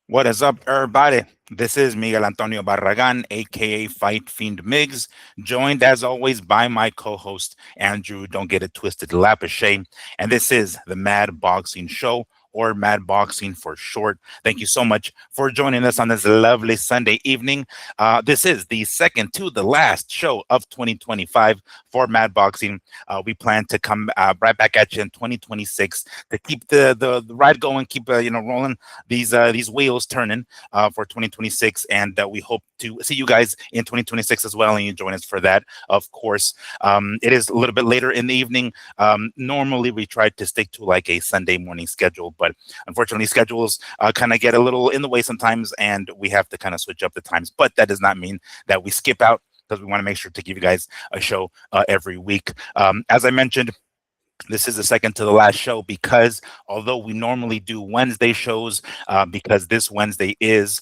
What is up, everybody? This is Miguel Antonio Barragan, aka Fight Fiend Migs, joined as always by my co host, Andrew, don't get it twisted, Lapachet. And this is the Mad Boxing Show, or Mad Boxing for short. Thank you so much for joining us on this lovely Sunday evening. This is the second to the last show of 2025 for Mad Boxing. We plan to come right back at you in 2026 to keep the ride going, keep rolling these wheels turning for 2026, and we hope to see you guys in 2026 as well, and you join us for that. Of course, it is a little bit later in the evening. Normally, we try to stick to like a Sunday morning schedule, but unfortunately, schedules kind of get a little in the way sometimes, and we have to kind of switch up the times. But that does not mean that we skip out because we want to make sure to give you guys a show every week. As I mentioned, this is the second to the last show because although we normally do Wednesday shows, because this Wednesday is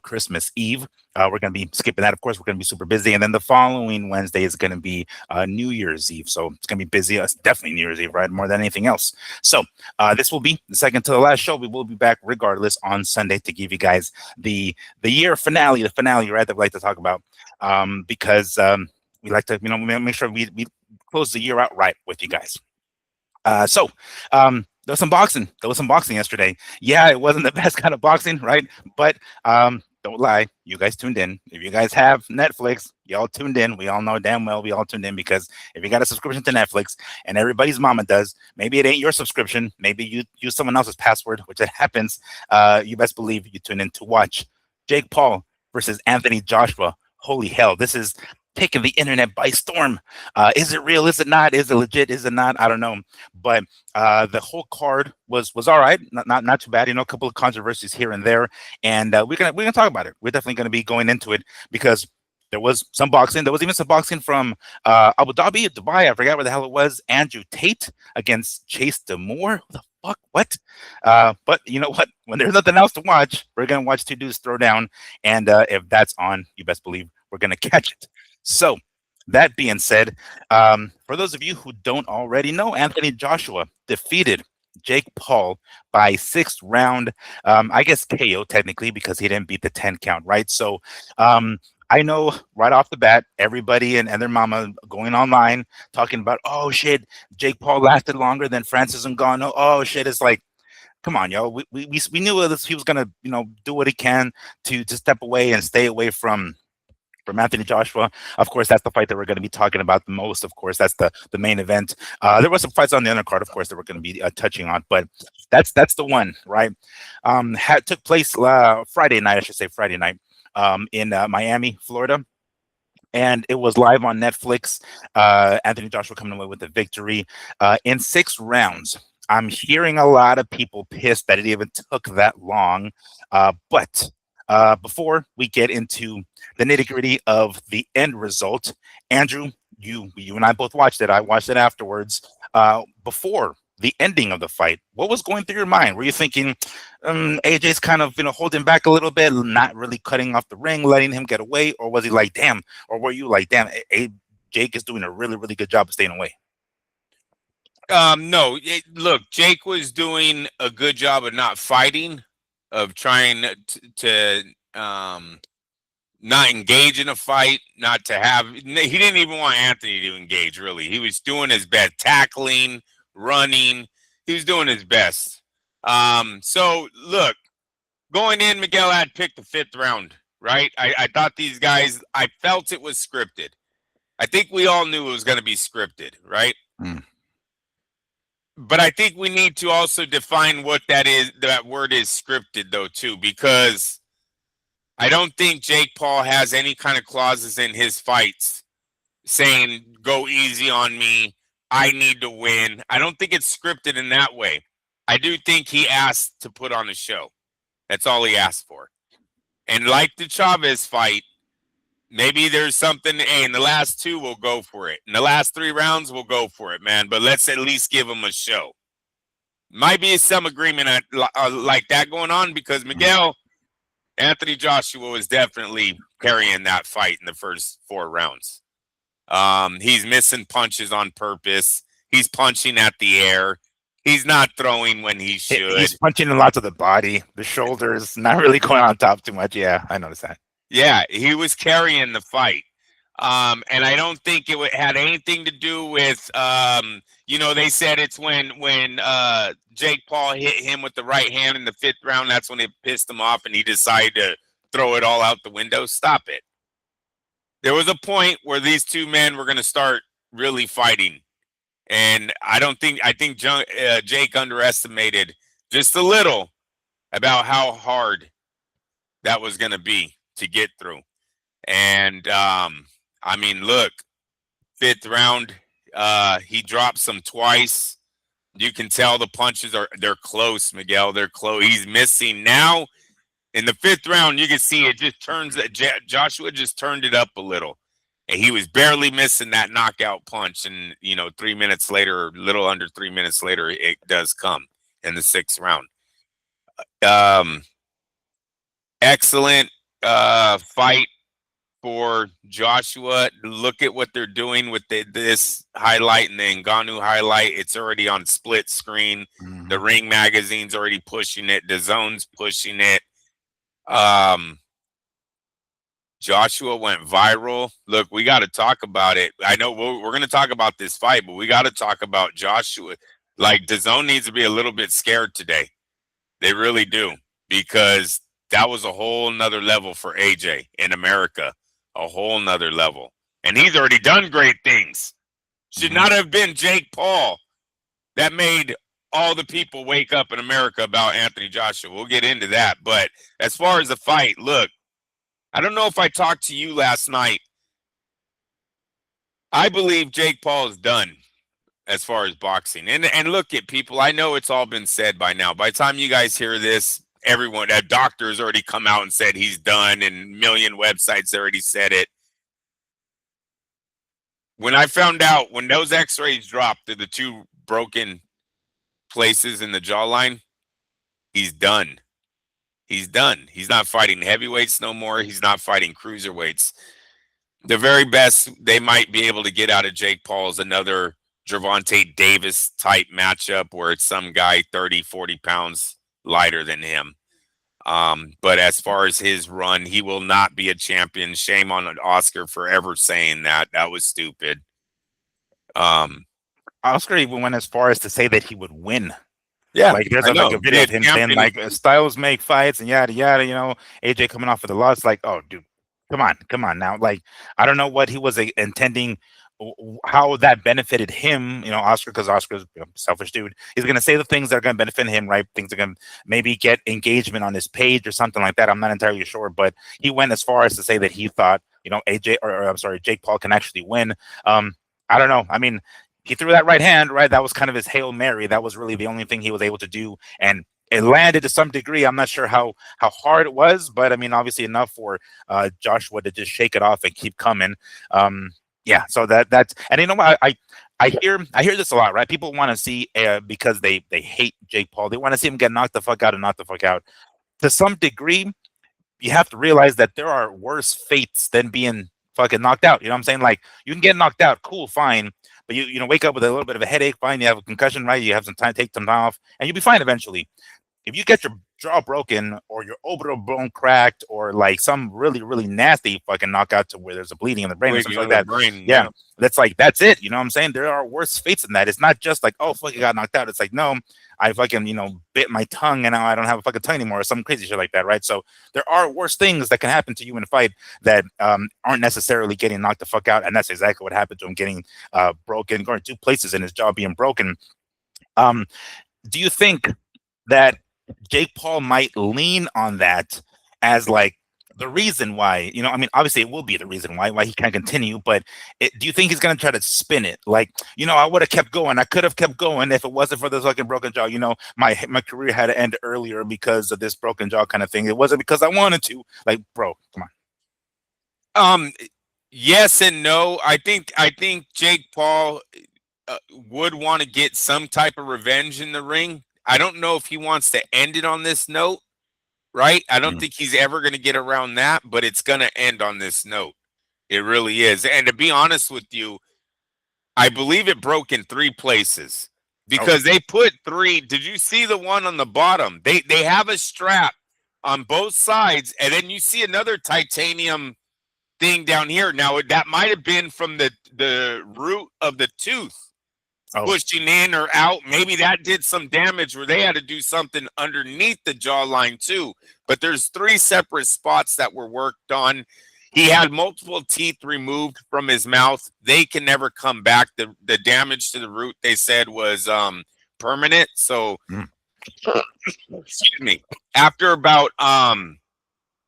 Christmas Eve, we're going to be skipping that. Of course, we're going to be super busy. And then the following Wednesday is going to be New Year's Eve. So it's going to be busy. It's definitely New Year's Eve, right? More than anything else. So this will be the second to the last show. We will be back regardless on Sunday to give you guys the year finale, right, that we like to talk about, because we like to, make sure we close the year out right with you guys. There was some boxing. There was some boxing yesterday. Yeah, it wasn't the best kind of boxing, right? But don't lie, you guys tuned in. If you guys have Netflix, y'all tuned in. We all know damn well we all tuned in because if you got a subscription to Netflix and everybody's mama does, maybe it ain't your subscription. Maybe you use someone else's password, which it happens. You best believe you tune in to watch Jake Paul versus Anthony Joshua. Holy hell, this is taking the internet by storm. Is it real? Is it not? Is it legit? Is it not? I don't know. But the whole card was all right, not too bad. A couple of controversies here and there, and we're gonna talk about it. We're definitely gonna be going into it because there was some boxing. There was even some boxing from Abu Dhabi, Dubai. I forgot where the hell it was. Andrew Tate against Chase Demore. Who the fuck? What? But you know what? When there's nothing else to watch, we're gonna watch two dudes throw down, and if that's on, you best believe we're gonna catch it. So, that being said, for those of you who don't already know, Anthony Joshua defeated Jake Paul by sixth round, I guess KO technically because he didn't beat the 10 count, right? So, I know right off the bat, everybody and their mama going online talking about, oh shit, Jake Paul lasted longer than Francis Ngannou. Oh shit, it's like, come on, yo. We knew that he was gonna, do what he can to step away and stay away from Anthony Joshua. Of course, that's the fight that we're going to be talking about the most. Of course, that's the main event. There were some fights on the undercard, of course, that we're going to be touching on, but that's the one, right? Took place Friday night, I should say Friday night, in Miami, Florida. And it was live on Netflix. Anthony Joshua coming away with the victory in 6 rounds. I'm hearing a lot of people pissed that it even took that long, but before we get into the nitty gritty of the end result, Andrew, you and I both watched it. I watched it afterwards. Before the ending of the fight, what was going through your mind? Were you thinking AJ's kind of holding back a little bit, not really cutting off the ring, letting him get away, or was he like, damn, or were you like, damn, Jake is doing a really really good job of staying away? No, look, Jake was doing a good job of not fighting, of trying to not engage in a fight, not to have. He didn't even want Anthony to engage. Really, he was doing his best, tackling, running. He was doing his best. So look, going in, Miguel had picked the fifth round. Right, I thought these guys. I felt it was scripted. I think we all knew it was going to be scripted, right? Mm. But I think we need to also define what that is. That word is scripted, though, too, because I don't think Jake Paul has any kind of clauses in his fights saying, go easy on me. I need to win. I don't think it's scripted in that way. I do think he asked to put on a show. That's all he asked for. And like the Chavez fight, maybe there's something. Hey, in the last two, we'll go for it. In the last 3 rounds, we'll go for it, man. But let's at least give him a show. Might be some agreement like that going on because Miguel, Anthony Joshua was definitely carrying that fight in the first 4 rounds. He's missing punches on purpose. He's punching at the air. He's not throwing when he should. He's punching in lots of the body, the shoulders, not really going on top too much. Yeah, I noticed that. Yeah, he was carrying the fight. And I don't think it had anything to do with, they said it's when Jake Paul hit him with the right hand in the 5th round. That's when it pissed him off, and he decided to throw it all out the window. Stop it. There was a point where these two men were going to start really fighting, and I think Jake underestimated just a little about how hard that was going to be to get through. And look, 5th round, he drops some twice. You can tell the punches they're close, Miguel. They're close. He's missing now. In the 5th round, you can see it just turns that Joshua just turned it up a little. And he was barely missing that knockout punch. And, 3 minutes later, or a little under 3 minutes later, it does come in the 6th round. Excellent fight for Joshua. Look at what they're doing with this highlight and the Ngannou highlight. It's already on split screen. Mhm. The Ring Magazine's already pushing it. DAZN's pushing it. Joshua went viral. Look, we got to talk about it. I know we're going to talk about this fight, but we got to talk about Joshua. Like, DAZN needs to be a little bit scared today. They really do, because that was a whole nother level for AJ in America. A whole nother level. And he's already done great things. Should not have been Jake Paul that made all the people wake up in America about Anthony Joshua. We'll get into that. But as far as the fight, look, I don't know if I talked to you last night. I believe Jake Paul is done as far as boxing. And look at people, I know it's all been said by now. By the time you guys hear this, everyone, that doctor has already come out and said he's done, and a million websites already said it. When I found out, when those x-rays dropped to the 2 broken places in the jawline, he's done. He's done. He's not fighting heavyweights no more. He's not fighting cruiserweights. The very best they might be able to get out of Jake Paul is another Gervonta Davis type matchup where it's some guy 30, 40 pounds lighter than him. But as far as his run, he will not be a champion. Shame on Oscar for ever saying that. That was stupid. Oscar even went as far as to say that he would win. Yeah, like there's like a video of him saying like styles make fights and yada yada. AJ coming off of the loss, like, oh dude, come on now. Like, I don't know what he was intending, how that benefited him, Oscar, because Oscar's a selfish dude. He's going to say the things that are going to benefit him, right? Things that are going to maybe get engagement on his page or something like that. I'm not entirely sure, but he went as far as to say that he thought, Jake Paul can actually win. I don't know. I mean, he threw that right hand, right? That was kind of his Hail Mary. That was really the only thing he was able to do. And it landed to some degree. I'm not sure how hard it was, but I mean, obviously enough for Joshua to just shake it off and keep coming. Yeah, so that's, and you know what, I hear this a lot, right? People want to see because they hate Jake Paul. They want to see him get knocked the fuck out and knock the fuck out. To some degree, you have to realize that there are worse fates than being fucking knocked out. You know what I'm saying? Like, you can get knocked out, cool, fine, but you wake up with a little bit of a headache, fine. You have a concussion, right? You have some time, take some time off, and you'll be fine eventually. If you get your jaw broken or your orbital bone cracked or like some really, really nasty fucking knockout to where there's a bleeding in the brain or something like that. Yeah. That's it. You know what I'm saying? There are worse fates than that. It's not just like, oh, fuck, I got knocked out. It's like, no, I fucking, bit my tongue and now I don't have a fucking tongue anymore or some crazy shit like that, right? So there are worse things that can happen to you in a fight that aren't necessarily getting knocked the fuck out. And that's exactly what happened to him, getting broken, going 2 places in his jaw being broken. Do you think that Jake Paul might lean on that as like the reason why, I mean, obviously it will be the reason why he can't continue, but do you think he's going to try to spin it? Like, I would have kept going. I could have kept going if it wasn't for this fucking broken jaw. My career had to end earlier because of this broken jaw kind of thing. It wasn't because I wanted to. Like, bro, come on. Yes and no. I think Jake Paul would want to get some type of revenge in the ring. I don't know if he wants to end it on this note, right? I don't think he's ever going to get around that, but it's going to end on this note. It really is. And to be honest with you, I believe it broke in 3 places. because they put 3. Did you see the one on the bottom? They have a strap on both sides, and then you see another titanium thing down here. Now that might have been from the root of the tooth pushing in or out. Maybe that did some damage where they had to do something underneath the jawline too. But there's 3 separate spots that were worked on. He had multiple teeth removed from his mouth. They can never come back. The damage to the root, they said, was permanent. So excuse me. After about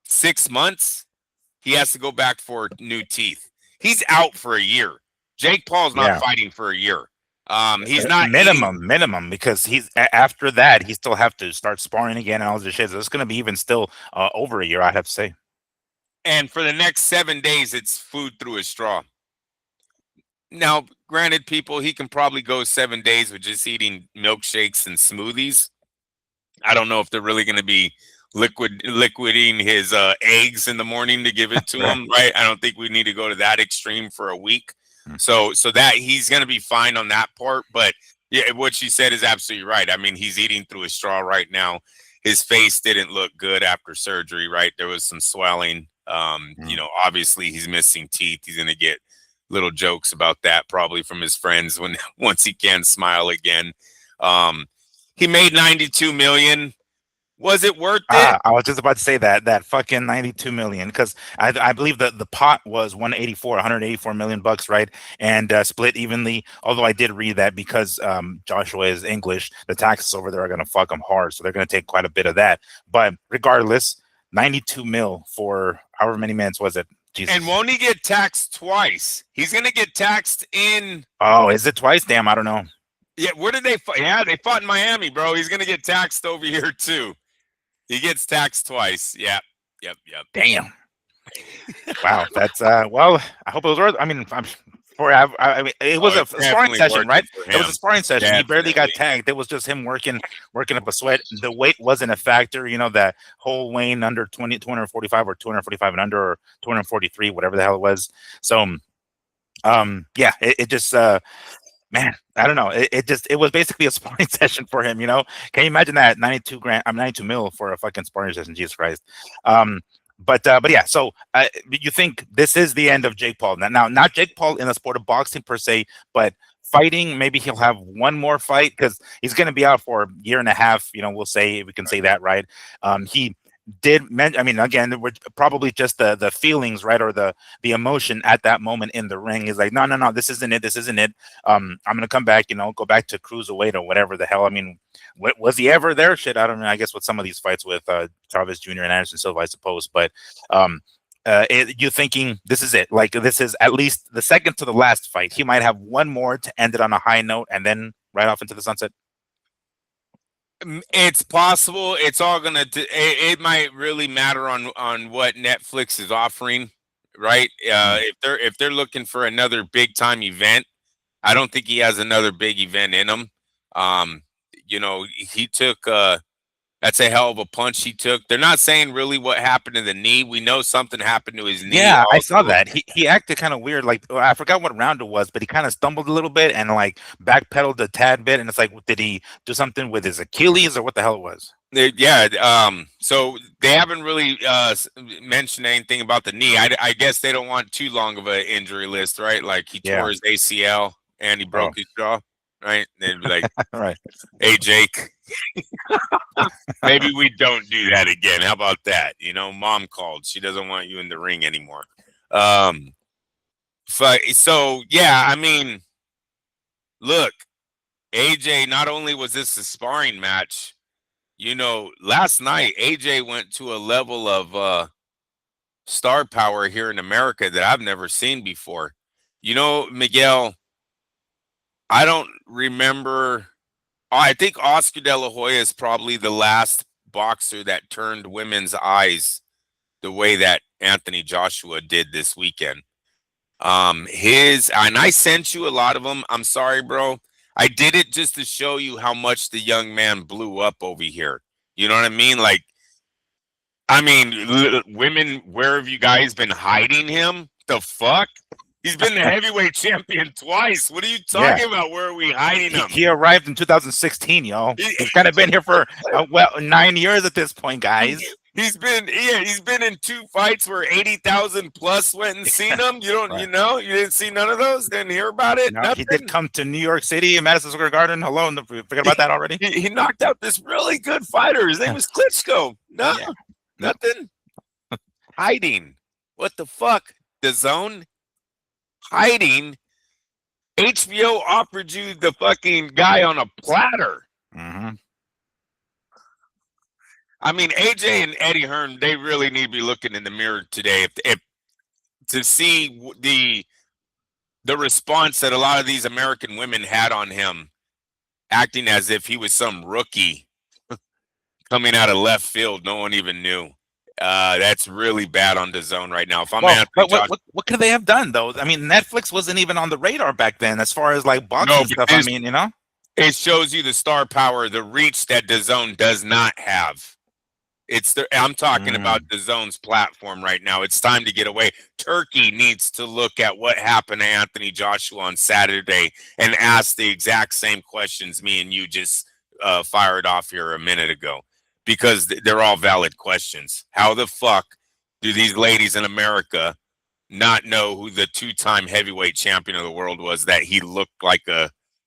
6 months, he has to go back for new teeth. He's out for a year. Jake Paul's not fighting for a year. He's not minimum, because he's after that he still have to start sparring again and all this shit. So it's going to be even still over a year, I'd have to say. And for the next 7 days, it's food through a straw. Now, granted, people, he can probably go 7 days with just eating milkshakes and smoothies. I don't know if they're really going to be liquiding his eggs in the morning to give it to him, right? I don't think we need to go to that extreme for a week. So that he's going to be fine on that part. But yeah, what she said is absolutely right. I mean, he's eating through a straw right now. His face didn't look good after surgery, right? There was some swelling. You know, obviously he's missing teeth. He's going to get little jokes about that probably from his friends once he can smile again. He made $92 million. Was it worth it? I was just about to say that fucking $92 million, because I believe that the pot was 184 million bucks, right? And split evenly. Although I did read that because Joshua is English, the taxes over there are gonna fuck him hard, so they're gonna take quite a bit of that. But regardless, 92 mil for however many minutes was it? Jesus. And won't he get taxed twice? He's gonna get taxed in. Oh, is it twice? Damn, I don't know. Yeah, where did they fight? Yeah, they fought in Miami, bro. He's gonna get taxed over here too. He gets taxed twice. Yep. Damn. Wow, that's well, I hope it was worth. I mean, I mean, it was a sparring session, right? It was a sparring session. Definitely. He barely got tagged. It was just him working up a sweat. The weight wasn't a factor, you know, that whole weighing under 245 or 245 and under, or 243, whatever the hell it was. So yeah, it just man, I don't know. It was basically a sparring session for him, you know. Can you imagine that? 92 mil for a fucking sparring session? Jesus Christ. But yeah. So you think this is the end of Jake Paul? Now, not Jake Paul in the sport of boxing per se, but fighting. Maybe he'll have one more fight because he's going to be out for a year and a half. You know, we can say that, right? He did mention, I mean, again, we're probably just the feelings, right, or the emotion at that moment in the ring is like, no, this isn't it. I'm gonna come back, you know, go back to cruiserweight or whatever the hell. I mean, was he ever there? Shit, I don't know. I guess with some of these fights with Chavez Jr. and Anderson Silva, I suppose. But you thinking this is it? Like, this is at least the second to the last fight. He might have one more to end it on a high note and then right off into the sunset. It's possible. It's all gonna. It might really matter on what Netflix is offering, right? If they're looking for another big time event, I don't think he has another big event in him. You know, he took. That's a hell of a punch he took. They're not saying really what happened to the knee. We know something happened to his knee. Yeah, also. I saw that. He acted kind of weird. Like, I forgot what round it was, but he kind of stumbled a little bit and like backpedaled a tad bit. And it's like, did he do something with his Achilles or what the hell it was? Yeah. So they haven't really mentioned anything about the knee. I guess they don't want too long of an injury list, right? Like he tore his ACL and he broke his jaw. Right? They'd be like, right. Hey, Jake, maybe we don't do that again. How about that? You know, mom called. She doesn't want you in the ring anymore. So, yeah, I mean, look, AJ, not only was this a sparring match, you know, last night, AJ went to a level of star power here in America that I've never seen before. You know, Miguel, I don't remember. I think Oscar De La Hoya is probably the last boxer that turned women's eyes the way that Anthony Joshua did this weekend. And I sent you a lot of them. I'm sorry, bro. I did it just to show you how much the young man blew up over here. You know what I mean? Like, I mean, women, where have you guys been hiding him? The fuck? He's been the heavyweight champion twice. What are you talking about? Where are we hiding him? He arrived in 2016, yo. He's kind of been here for 9 years at this point, guys. He's been in 2 fights where 80,000 plus went and seen him. You don't, you didn't see none of those. Didn't hear about it. No, he did come to New York City, Madison Square Garden. Hello, forget about that already. He knocked out this really good fighter. His name was Klitschko. No, nothing. Hiding. What the fuck? DAZN hiding. HBO offered you the fucking guy on a platter. Mm-hmm. I mean, AJ and Eddie Hearn, they really need to be looking in the mirror today if to see the response that a lot of these American women had on him, acting as if he was some rookie coming out of left field. No one even knew. That's really bad on DAZN right now. If I'm what could they have done though? I mean, Netflix wasn't even on the radar back then as far as like boxing stuff. I mean, it shows you the star power, the reach that DAZN does not have. I'm talking about DAZN's platform right now. It's time to get away. Turkey needs to look at what happened to Anthony Joshua on Saturday and ask the exact same questions me and you just fired off here a minute ago, because they're all valid questions. How the fuck do these ladies in America not know who the 2-time heavyweight champion of the world was, that he looked like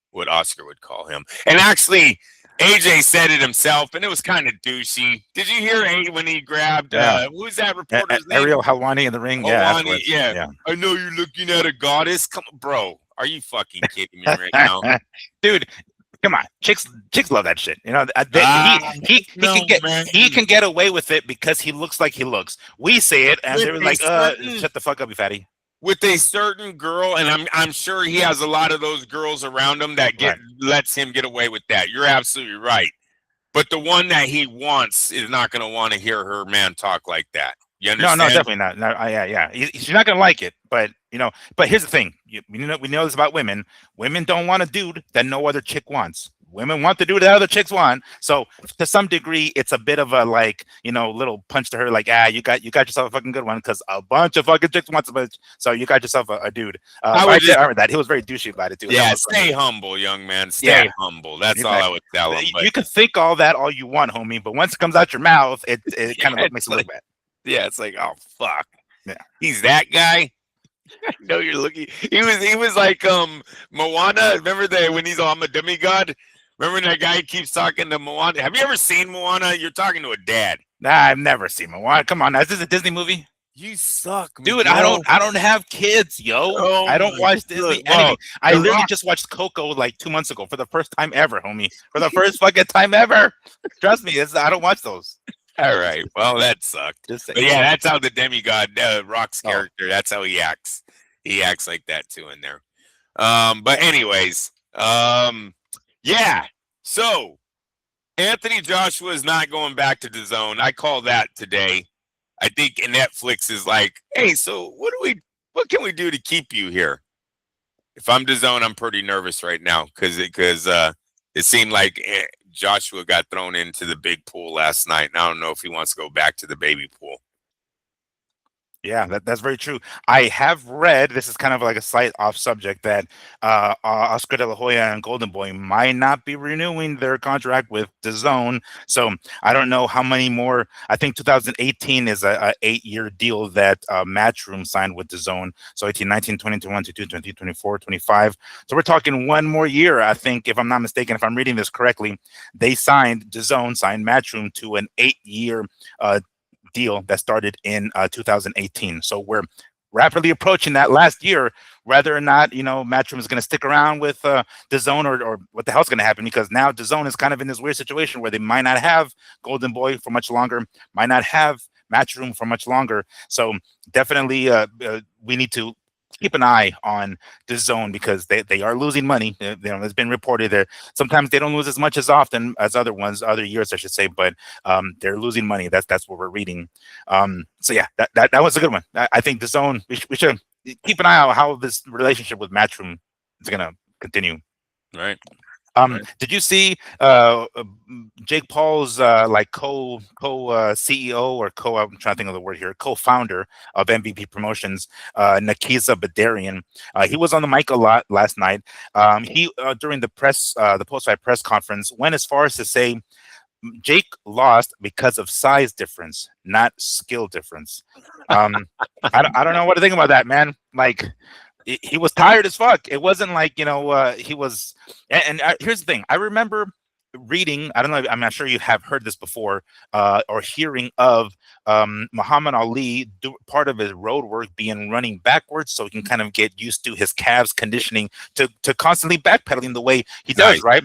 what Oscar would call him? And actually, AJ said it himself, and it was kind of douchey. Did you hear when he grabbed who's that reporter's name? Ariel Helwani in the ring. Helwani, yeah. I know you're looking at a goddess. Come on, bro. Are you fucking kidding me right now? Dude, come on. Chicks love that shit. He can get away with it because he looks like he looks. We say it and they're like, shut the fuck up, you fatty. With a certain girl, and I'm sure he has a lot of those girls around him that lets him get away with that. You're absolutely right. But the one that he wants is not going to want to hear her man talk like that. You understand? No, definitely not. No, yeah. She's not going to like it. But but here's the thing. We know this about women. Women don't want a dude that no other chick wants. Women want the dude that other chicks want. So to some degree, it's a bit of a little punch to her, like, you got yourself a fucking good one, because a bunch of fucking chicks wants a bitch. So you got yourself a dude. I heard that. He was very douchey about it too. Yeah, stay humble, young man. Stay humble. That's all I would tell him. You can think all that all you want, homie, but once it comes out your mouth, it kind of makes it look bad. Yeah, it's like, oh fuck. Yeah. He's that guy. I know you're looking. He was like Moana. Remember when he's I'm a demigod? Remember that guy keeps talking to Moana? Have you ever seen Moana? You're talking to a dad. Nah, I've never seen Moana. Come on, is this a Disney movie? You suck, dude. Bro. I don't have kids, yo. Oh, I don't watch Disney anime. I literally just watched Coco like 2 months ago for the first time ever, homie. For the first fucking time ever. Trust me, I don't watch those. All right. Well, that sucked. But yeah, that's how the demigod Rock's character. That's how he acts. He acts like that too in there. But anyways, yeah. So Anthony Joshua is not going back to DAZN. I call that today. I think Netflix is like, hey, so what can we do to keep you here? If I'm DAZN, I'm pretty nervous right now because it seemed like Joshua got thrown into the big pool last night, and I don't know if he wants to go back to the baby pool. Yeah, that's very true. I have read, this is kind of like a slight off subject, that Oscar De La Hoya and Golden Boy might not be renewing their contract with DAZN. So I don't know how many more. I think 2018 is a 8-year deal that Matchroom signed with DAZN. So 18, 19, 20, 21, 22, 23, 24, 25. So we're talking one more year, I think, if I'm not mistaken, if I'm reading this correctly. DAZN signed Matchroom to an 8-year deal that started in 2018. So we're rapidly approaching that last year, whether or not Matchroom is going to stick around with DAZN or what the hell's going to happen, because now DAZN is kind of in this weird situation where they might not have Golden Boy for much longer, might not have Matchroom for much longer. So definitely we need to keep an eye on DAZN because they are losing money. It's been reported that sometimes they don't lose as much as often as other years, I should say, but they're losing money. That's what we're reading. So yeah, that was a good one. I think DAZN, we should keep an eye on how this relationship with Matchroom is going to continue. Right. Did you see Jake Paul's like CEO or I'm trying to think of the word here, co-founder of MVP Promotions, Nakiza Badarian. He was on the mic a lot last night. He during the post-fight press conference went as far as to say Jake lost because of size difference, not skill difference. I don't know what to think about that, man. Like he was tired as fuck. It wasn't like he was. And here's the thing: I remember reading. I don't know. I'm not sure you have heard this before or hearing of Muhammad Ali. Part of his road work being running backwards, so he can kind of get used to his calves conditioning to constantly backpedaling the way he does. Right.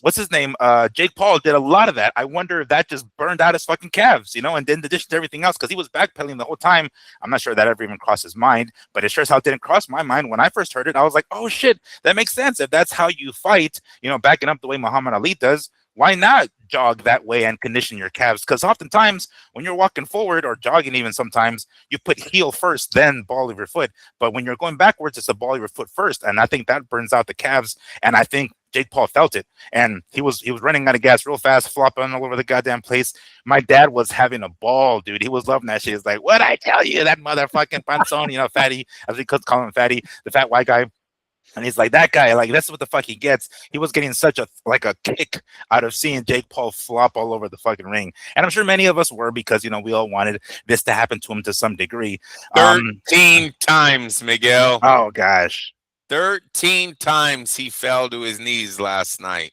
What's his name? Jake Paul did a lot of that. I wonder if that just burned out his fucking calves, and then in addition to everything else, because he was backpedaling the whole time. I'm not sure that ever even crossed his mind, but it sure as hell didn't cross my mind when I first heard it. I was like, oh shit, that makes sense. If that's how you fight, backing up the way Muhammad Ali does, why not jog that way and condition your calves? Because oftentimes when you're walking forward or jogging, even sometimes you put heel first, then ball of your foot. But when you're going backwards, it's the ball of your foot first. And I think that burns out the calves. And I think Jake Paul felt it. And he was running out of gas real fast, flopping all over the goddamn place. My dad was having a ball, dude. He was loving that shit. He's like, what'd I tell you? That motherfucking panzone, fatty, as we could call him, fatty, the fat white guy. And he's like, that guy, like, that's what the fuck he gets. He was getting such a kick out of seeing Jake Paul flop all over the fucking ring. And I'm sure many of us were because, we all wanted this to happen to him to some degree. 13 times, Miguel. Oh, gosh. 13 times he fell to his knees last night.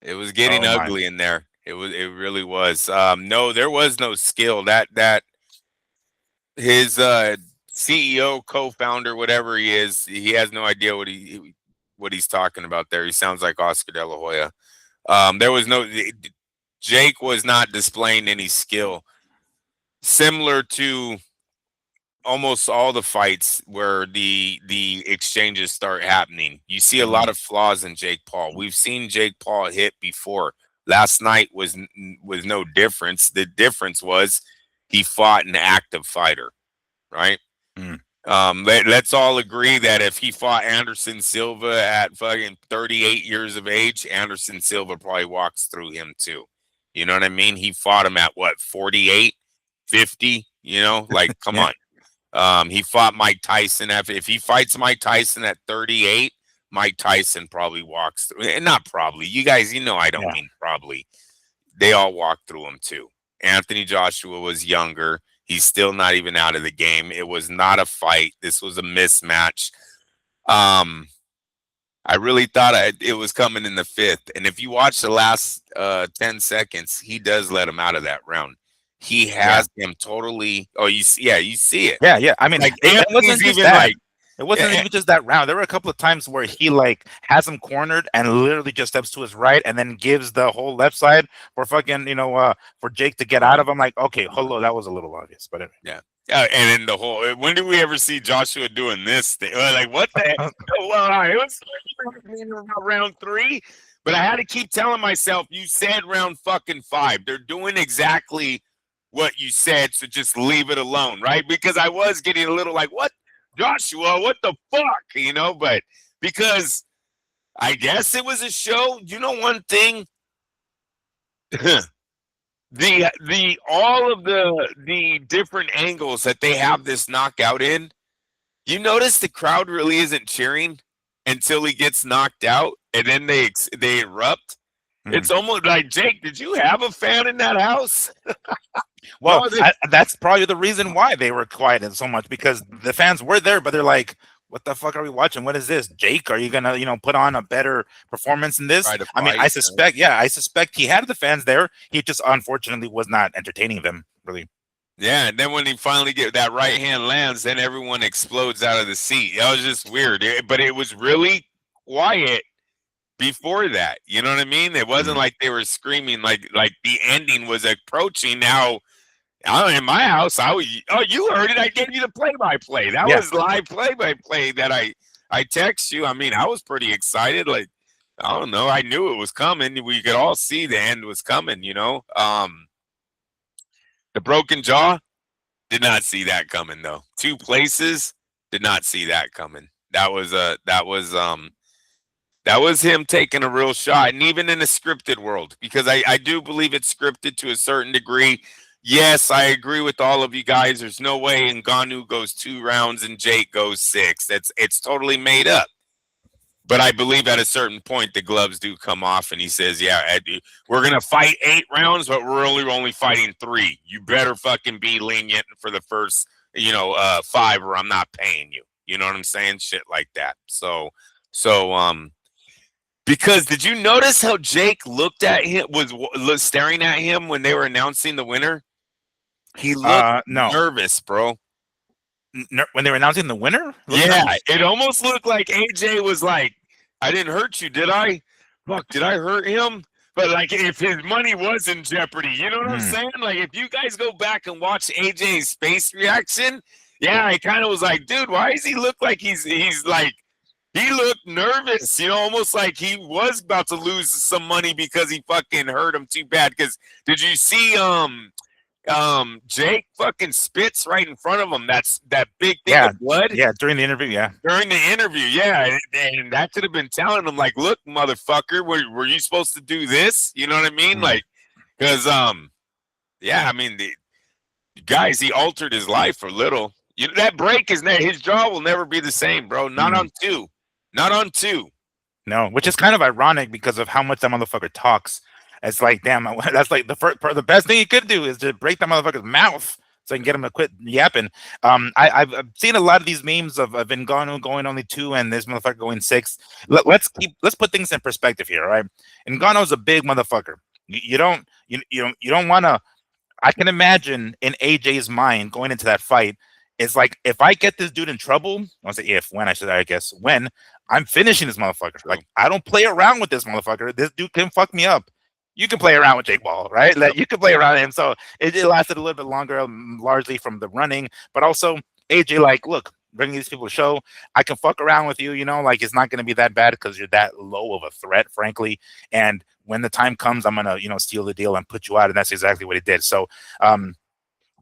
It was getting ugly in there. It really was. No, there was no skill. That his CEO, co-founder, whatever he is, he has no idea what he's talking about there. He sounds like Oscar De La Hoya. There was Jake was not displaying any skill. Similar to almost all the fights where the exchanges start happening, you see a lot of flaws in Jake Paul. We've seen Jake Paul hit before. Last night was no difference. The difference was he fought an active fighter, right? Let's all agree that if he fought Anderson Silva at fucking 38 years of age, Anderson Silva probably walks through him too. You know what I mean? He fought him at what, 48, 50? Like, come on. He fought Mike Tyson. If he fights Mike Tyson at 38, Mike Tyson probably walks through. And not probably. You guys, I don't mean probably. They all walk through him too. Anthony Joshua was younger. He's still not even out of the game. It was not a fight. This was a mismatch. I really thought it was coming in the fifth. And if you watch the last 10 seconds, he does let him out of that round. He has him totally. Oh, you see it. Yeah. I mean, it wasn't even that. It wasn't even just that round. There were a couple of times where he has him cornered and literally just steps to his right and then gives the whole left side for fucking for Jake to get out of him. Like, okay, hello, that was a little obvious, but anyway. Yeah. And then the whole. When did we ever see Joshua doing this thing? Like, what the heck? Well, it was about round 3, but I had to keep telling myself, you said round fucking 5. They're doing exactly what you said, so just leave it alone, right? Because I was getting a little like, what? Joshua, what the fuck? But because I guess it was a show. One thing, all of the different angles that they have this knockout in, you notice the crowd really isn't cheering until he gets knocked out, and then they erupt. It's almost like, Jake, did you have a fan in that house? Well, that's probably the reason why they were quieted so much, because the fans were there, but they're like, what the fuck are we watching? What is this? Jake, are you going to, put on a better performance than this? I mean, I suspect he had the fans there. He just unfortunately was not entertaining them, really. Yeah, and then when he finally that right hand lands, then everyone explodes out of the seat. That was just weird. But it was really quiet before that. You know what I mean? It wasn't like they were screaming like the ending was approaching. Now, in my house, you heard it. I gave you the play-by-play. That was live play-by-play that I text you. I mean, I was pretty excited. Like, I don't know. I knew it was coming. We could all see the end was coming, The broken jaw, did not see that coming, though. 2 places, did not see that coming. That was That was him taking a real shot, and even in a scripted world, because I do believe it's scripted to a certain degree. Yes, I agree with all of you guys. There's no way Ngannou goes 2 rounds and Jake goes 6. It's totally made up. But I believe at a certain point the gloves do come off, and he says, "Yeah, we're gonna fight 8 rounds, but we're only fighting 3. You better fucking be lenient for the first, 5, or I'm not paying you." You know what I'm saying? Shit like that. So because did you notice how Jake looked at him, was staring at him when they were announcing the winner? He looked No. nervous, bro. When they were announcing the winner? Yeah, it almost looked like AJ was like, "I didn't hurt you, did I? Fuck, did I hurt him?" But like, if his money was in jeopardy, you know what I'm saying? Like, if you guys go back and watch AJ's face reaction, yeah, I kind of was like, dude, why does he look like he's like, he looked nervous, almost like he was about to lose some money because he fucking hurt him too bad. Because did you see Jake fucking spits right in front of him? That's that big thing of blood. Yeah, during the interview, yeah. During the interview, yeah. And that could have been telling him, like, look, motherfucker, were you supposed to do this? You know what I mean? Like, because yeah, I mean, the guys, he altered his life a little. That break is his jaw will never be the same, bro. Not on 2. Not on 2. No, which is kind of ironic because of how much that motherfucker talks. It's like, damn, that's like the best thing he could do is to break that motherfucker's mouth so I can get him to quit yapping. I've seen a lot of these memes of Ngannou going only 2 and this motherfucker going 6. Let's put things in perspective here, right? Ngannou's a big motherfucker. You don't want to. I can imagine in AJ's mind going into that fight. It's like, if I get this dude in trouble, I say I guess when I'm finishing this motherfucker. Like, I don't play around with this motherfucker. This dude can fuck me up. You can play around with Jake Paul, right? Like, you can play around him. So it lasted a little bit longer, largely from the running, but also AJ, like, look, bringing these people to show, I can fuck around with you, like, it's not going to be that bad because you're that low of a threat, frankly. And when the time comes, I'm going to, seal the deal and put you out. And that's exactly what he did. So,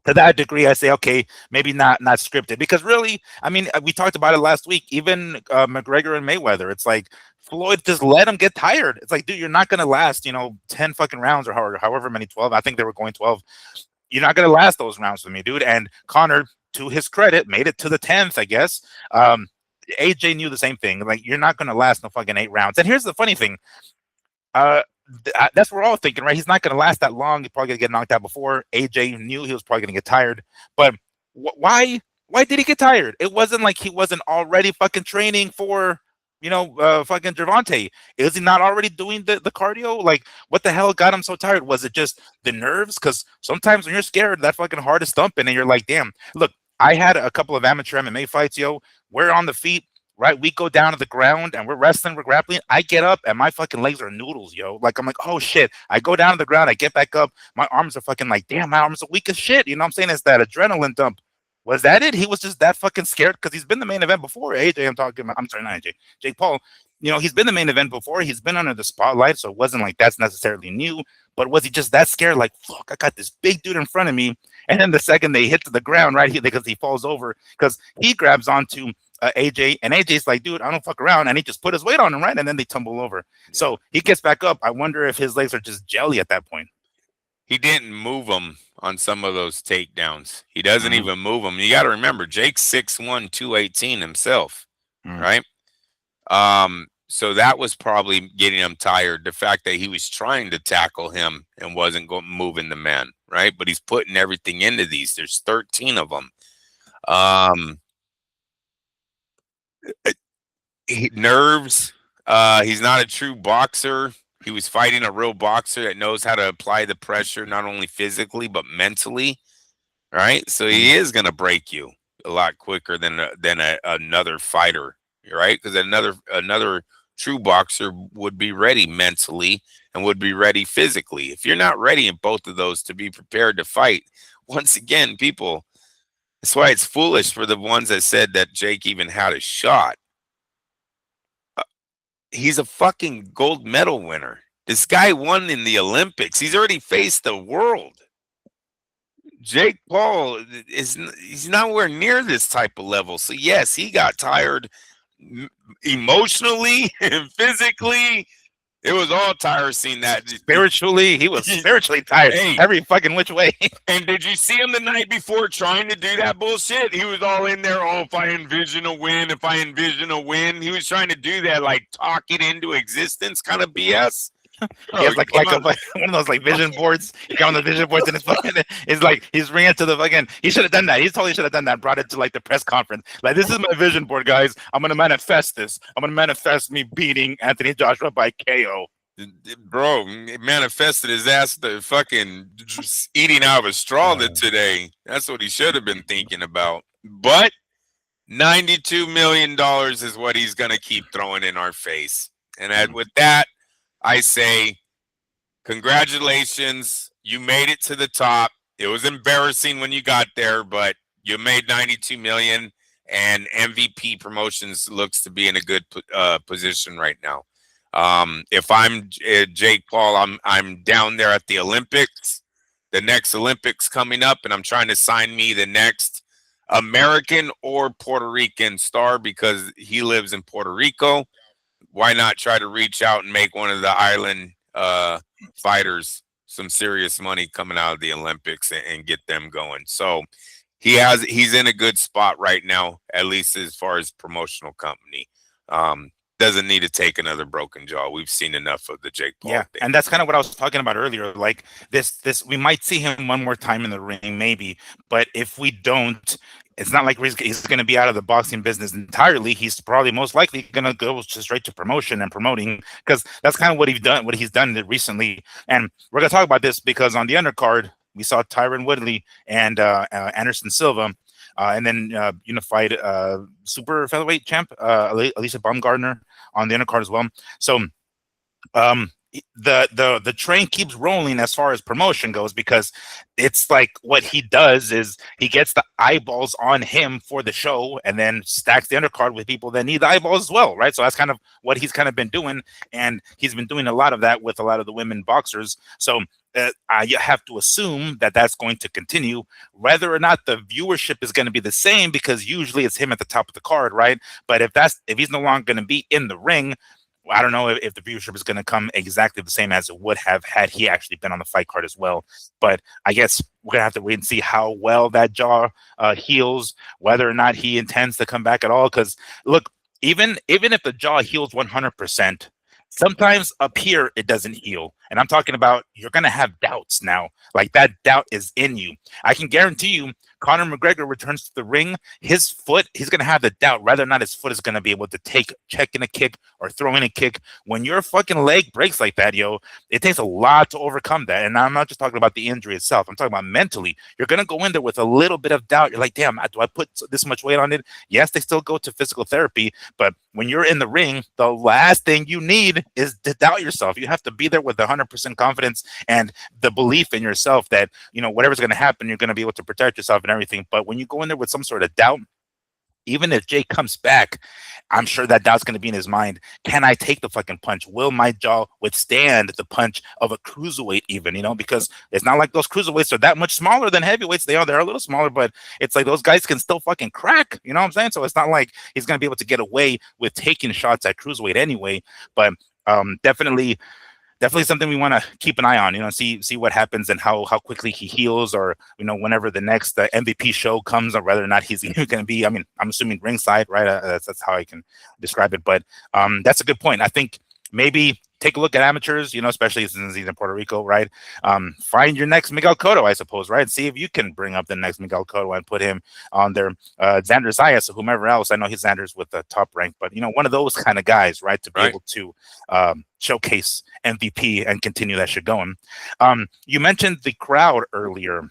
to that degree, I say, okay, maybe not scripted, because really, I mean, we talked about it last week. Even McGregor and Mayweather, it's like Floyd just let him get tired. It's like, dude, you're not gonna last, 10 fucking rounds or however many, 12. I think they were going 12. You're not gonna last those rounds with me, dude. And Conor, to his credit, made it to the 10th, I guess. AJ knew the same thing. Like, you're not gonna last no fucking 8 rounds. And here's the funny thing. That's what we're all thinking, right? He's not going to last that long. He's probably going to get knocked out before. AJ knew he was probably going to get tired. But why did he get tired? It wasn't like he wasn't already fucking training for, fucking Gervonta. Is he not already doing the cardio? Like, what the hell got him so tired? Was it just the nerves? Because sometimes when you're scared, that fucking heart is thumping and you're like, damn. Look, I had a couple of amateur MMA fights, We're on the feet. Right, we go down to the ground and we're wrestling, we're grappling. I get up and my fucking legs are noodles, Like, I'm like, oh shit. I go down to the ground, I get back up. My arms are fucking like, damn, my arms are weak as shit. You know what I'm saying? It's that adrenaline dump. Was that it? He was just that fucking scared because he's been the main event before. AJ, I'm sorry, not AJ. Jake Paul. He's been the main event before. He's been under the spotlight, so it wasn't like that's necessarily new. But was he just that scared? Like, fuck, I got this big dude in front of me. And then the second they hit to the ground, right, because he falls over, because he grabs onto AJ, and AJ's like, dude, I don't fuck around, and he just put his weight on him, right, and then they tumble over. Yeah. So he gets back up. I wonder if his legs are just jelly at that point. He didn't move them on some of those takedowns. He doesn't even move them. You got to remember, Jake's 6'1", 218 himself, right? So that was probably getting him tired. The fact that he was trying to tackle him and wasn't moving the man, right? But he's putting everything into these. There's 13 of them. Nerves. He's not a true boxer. He was fighting a real boxer that knows how to apply the pressure, not only physically but mentally, right? So he is going to break you a lot quicker than another fighter, right? Because another true boxer would be ready mentally and would be ready physically. If you're not ready in both of those to be prepared to fight, once again, people, that's why it's foolish for the ones that said that Jake even had a shot. He's a fucking gold medal winner. This guy won in the Olympics. He's already faced the world. Jake Paul he's nowhere near this type of level. So yes, he got tired. emotionally and physically, it was all tired seeing that. Spiritually, he was spiritually tired. Hey. Every fucking which way. And did you see him the night before trying to do that bullshit? He was all in there. Oh, if I envision a win, he was trying to do that, like talk it into existence, kind of BS. He has like one of those like vision boards. He got on the vision boards and it's fucking. It's like he's ringing to the fucking. He should have done that. He totally should have done that. Brought it to like the press conference. Like, this is my vision board, guys. I'm gonna manifest this. I'm gonna manifest me beating Anthony Joshua by KO. Bro, it manifested his ass to fucking just eating out of a straw today. That's what he should have been thinking about. But $92 million is what he's gonna keep throwing in our face. And with that, I say, congratulations. You made it to the top. It was embarrassing when you got there, but you made 92 million, and MVP Promotions looks to be in a good position right now. If I'm Jake Paul, I'm down there at the Olympics, the next Olympics coming up, and I'm trying to sign me the next American or Puerto Rican star because he lives in Puerto Rico. Why not try to reach out and make one of the island fighters some serious money coming out of the Olympics and get them going? So he's in a good spot right now, at least as far as promotional company. Doesn't need to take another broken jaw. We've seen enough of the Jake Paul thing. And that's kind of what I was talking about earlier. Like this, we might see him one more time in the ring, maybe. But if we don't, it's not like he's going to be out of the boxing business entirely. He's probably most likely going to go straight to promotion and promoting, because that's kind of what he's done recently. And we're going to talk about this because on the undercard, we saw Tyron Woodley and Anderson Silva. And then unified super featherweight champ Alicia Baumgardner on the undercard as well. So the train keeps rolling as far as promotion goes, because it's like what he does is he gets the eyeballs on him for the show and then stacks the undercard with people that need the eyeballs as well, right? So that's kind of what he's kind of been doing, and he's been doing a lot of that with a lot of the women boxers. So I have to assume that that's going to continue, whether or not the viewership is going to be the same, because usually it's him at the top of the card, right? But if he's no longer going to be in the ring, I don't know if the viewership is going to come exactly the same as it would have had he actually been on the fight card as well. But I guess we're going to have to wait and see how well that jaw heals, whether or not he intends to come back at all. Because look, even if the jaw heals 100%, sometimes up here it doesn't heal. And I'm talking about you're going to have doubts now. Like, that doubt is in you. I can guarantee you, Conor McGregor returns to the ring, his foot, he's going to have the doubt whether or not his foot is going to be able to check in a kick or throw in a kick. When your fucking leg breaks like that, it takes a lot to overcome that. And I'm not just talking about the injury itself. I'm talking about mentally. You're going to go in there with a little bit of doubt. You're like, damn, do I put this much weight on it? Yes, they still go to physical therapy, but when you're in the ring, the last thing you need is to doubt yourself. You have to be there with 100% confidence and the belief in yourself that, whatever's going to happen, you're going to be able to protect yourself and everything. But when you go in there with some sort of doubt, even if Jake comes back, I'm sure that doubt's going to be in his mind. Can I take the fucking punch? Will my jaw withstand the punch of a cruiserweight even, because it's not like those cruiserweights are that much smaller than heavyweights. They're a little smaller, but it's like those guys can still fucking crack. You know what I'm saying? So it's not like he's going to be able to get away with taking shots at cruiserweight anyway. But definitely something we want to keep an eye on, see what happens and how quickly he heals, or, whenever the next MVP show comes, or whether or not he's going to be, I'm assuming ringside, right? That's how I can describe it. But that's a good point. I think maybe take a look at amateurs, especially since he's in Puerto Rico, right? Find your next Miguel Cotto, I suppose, right? See if you can bring up the next Miguel Cotto and put him on there. Xander Zayas or whomever else. I know he's Xander's with the top rank, but, one of those kind of guys, right? To be able to showcase MVP and continue that shit going. You mentioned the crowd earlier.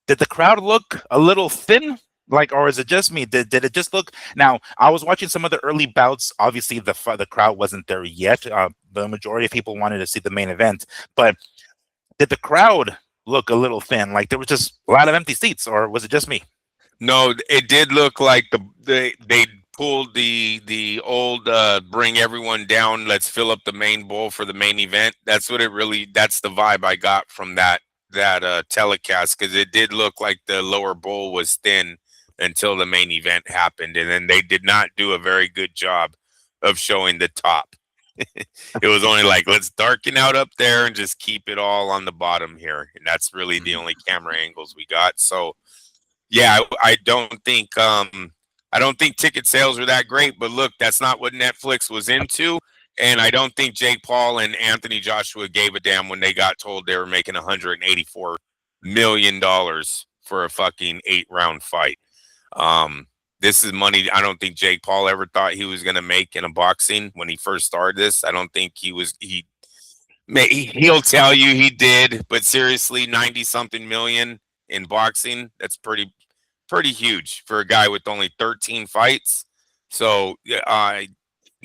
Did the crowd look a little thin? Or is it just me? Did it just look? Now, I was watching some of the early bouts. Obviously, the crowd wasn't there yet. The majority of people wanted to see the main event. But did the crowd look a little thin? Like there was just a lot of empty seats, or was it just me? No, it did look like they pulled the old bring everyone down. Let's fill up the main bowl for the main event. That's what that's the vibe I got from that telecast, because it did look like the lower bowl was thin until the main event happened, and then they did not do a very good job of showing the top. It was only like, let's darken out up there and just keep it all on the bottom here, and that's really the only camera angles we got. So yeah, I don't think ticket sales are that great, but look, that's not what Netflix was into. And I don't think Jake Paul and Anthony Joshua gave a damn when they got told they were making $184 million for a fucking 8-round fight. This is money I don't think Jake Paul ever thought he was going to make in a boxing when he first started this. I don't think he'll tell you he did, but seriously, 90-something million in boxing, that's pretty huge for a guy with only 13 fights. So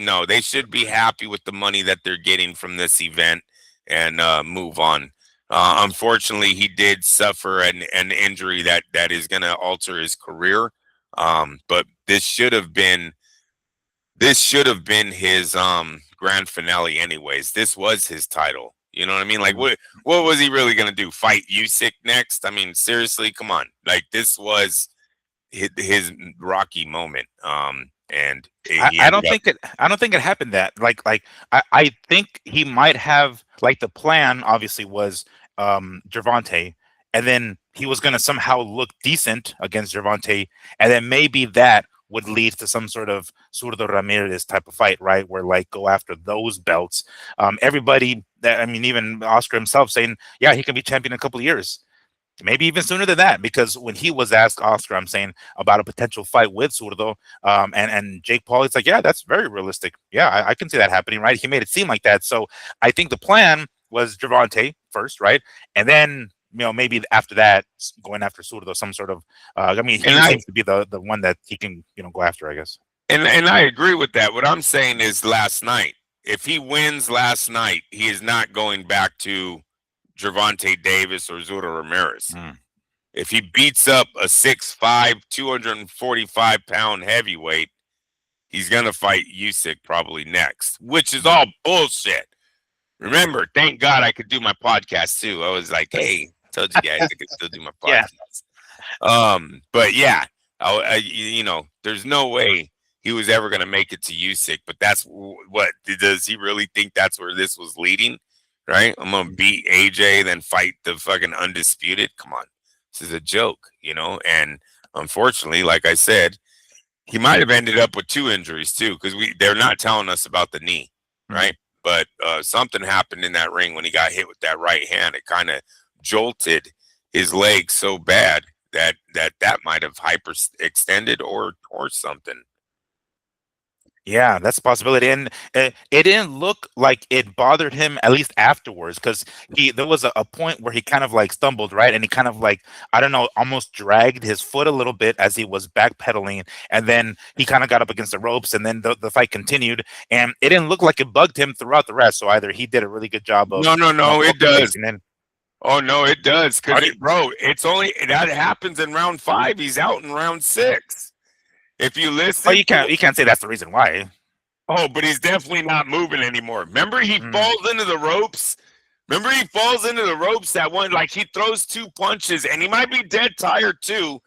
no, they should be happy with the money that they're getting from this event and move on. Unfortunately, he did suffer an injury that is going to alter his career. But this should have been his grand finale anyways. This was his title. You know what I mean? Like, what was he really going to do? Fight Usyk next? I mean, seriously, come on. Like, this was his Rocky moment. And I don't think it happened that I think he might have, like, the plan obviously was Gervonta, and then he was going to somehow look decent against Gervonta, and then maybe that would lead to some sort of Zurdo Ramirez type of fight, right? Where, like, go after those belts. Everybody, even Oscar himself saying, yeah, he can be champion in a couple of years. Maybe even sooner than that, because when he was asked, Oscar, I'm saying, about a potential fight with Zurdo, and Jake Paul, it's like, yeah, that's very realistic. Yeah, I can see that happening, right? He made it seem like that. So I think the plan was Gervonta first, right? And then, maybe after that, going after Zurdo, some sort of, he seems to be the one that he can, go after, I guess. And I agree with that. What I'm saying is last night, if he wins last night, he is not going back to Gervonta Davis or Zurdo Ramirez. If he beats up a 6'5", 245-pound heavyweight, he's going to fight Usyk probably next, which is all bullshit. Remember, thank God I could do my podcast too. I was like, hey, I told you guys I could still do my podcast. Yeah. But yeah, there's no way he was ever going to make it to Usyk, but that's what, does he really think that's where this was leading? Right? I'm going to beat AJ, then fight the fucking undisputed. Come on. This is a joke, and unfortunately, like I said, he might have ended up with 2 injuries too, because they're not telling us about the knee, right? But something happened in that ring when he got hit with that right hand. It kind of jolted his leg so bad that might have hyperextended or something. Yeah, that's a possibility, and it didn't look like it bothered him, at least afterwards, because there was a point where he kind of like stumbled, right, and he kind of like, I don't know, almost dragged his foot a little bit as he was backpedaling, and then he kind of got up against the ropes, and then the fight continued, and it didn't look like it bugged him throughout the rest. So either he did a really good job of no, it does. Oh no, it does, because bro, it's only that happens in round 5. He's out in round 6. If you listen, you can't say that's the reason why. Oh, but he's definitely not moving anymore. Remember, he falls into the ropes. That one, like, he throws 2 punches, and he might be dead tired too,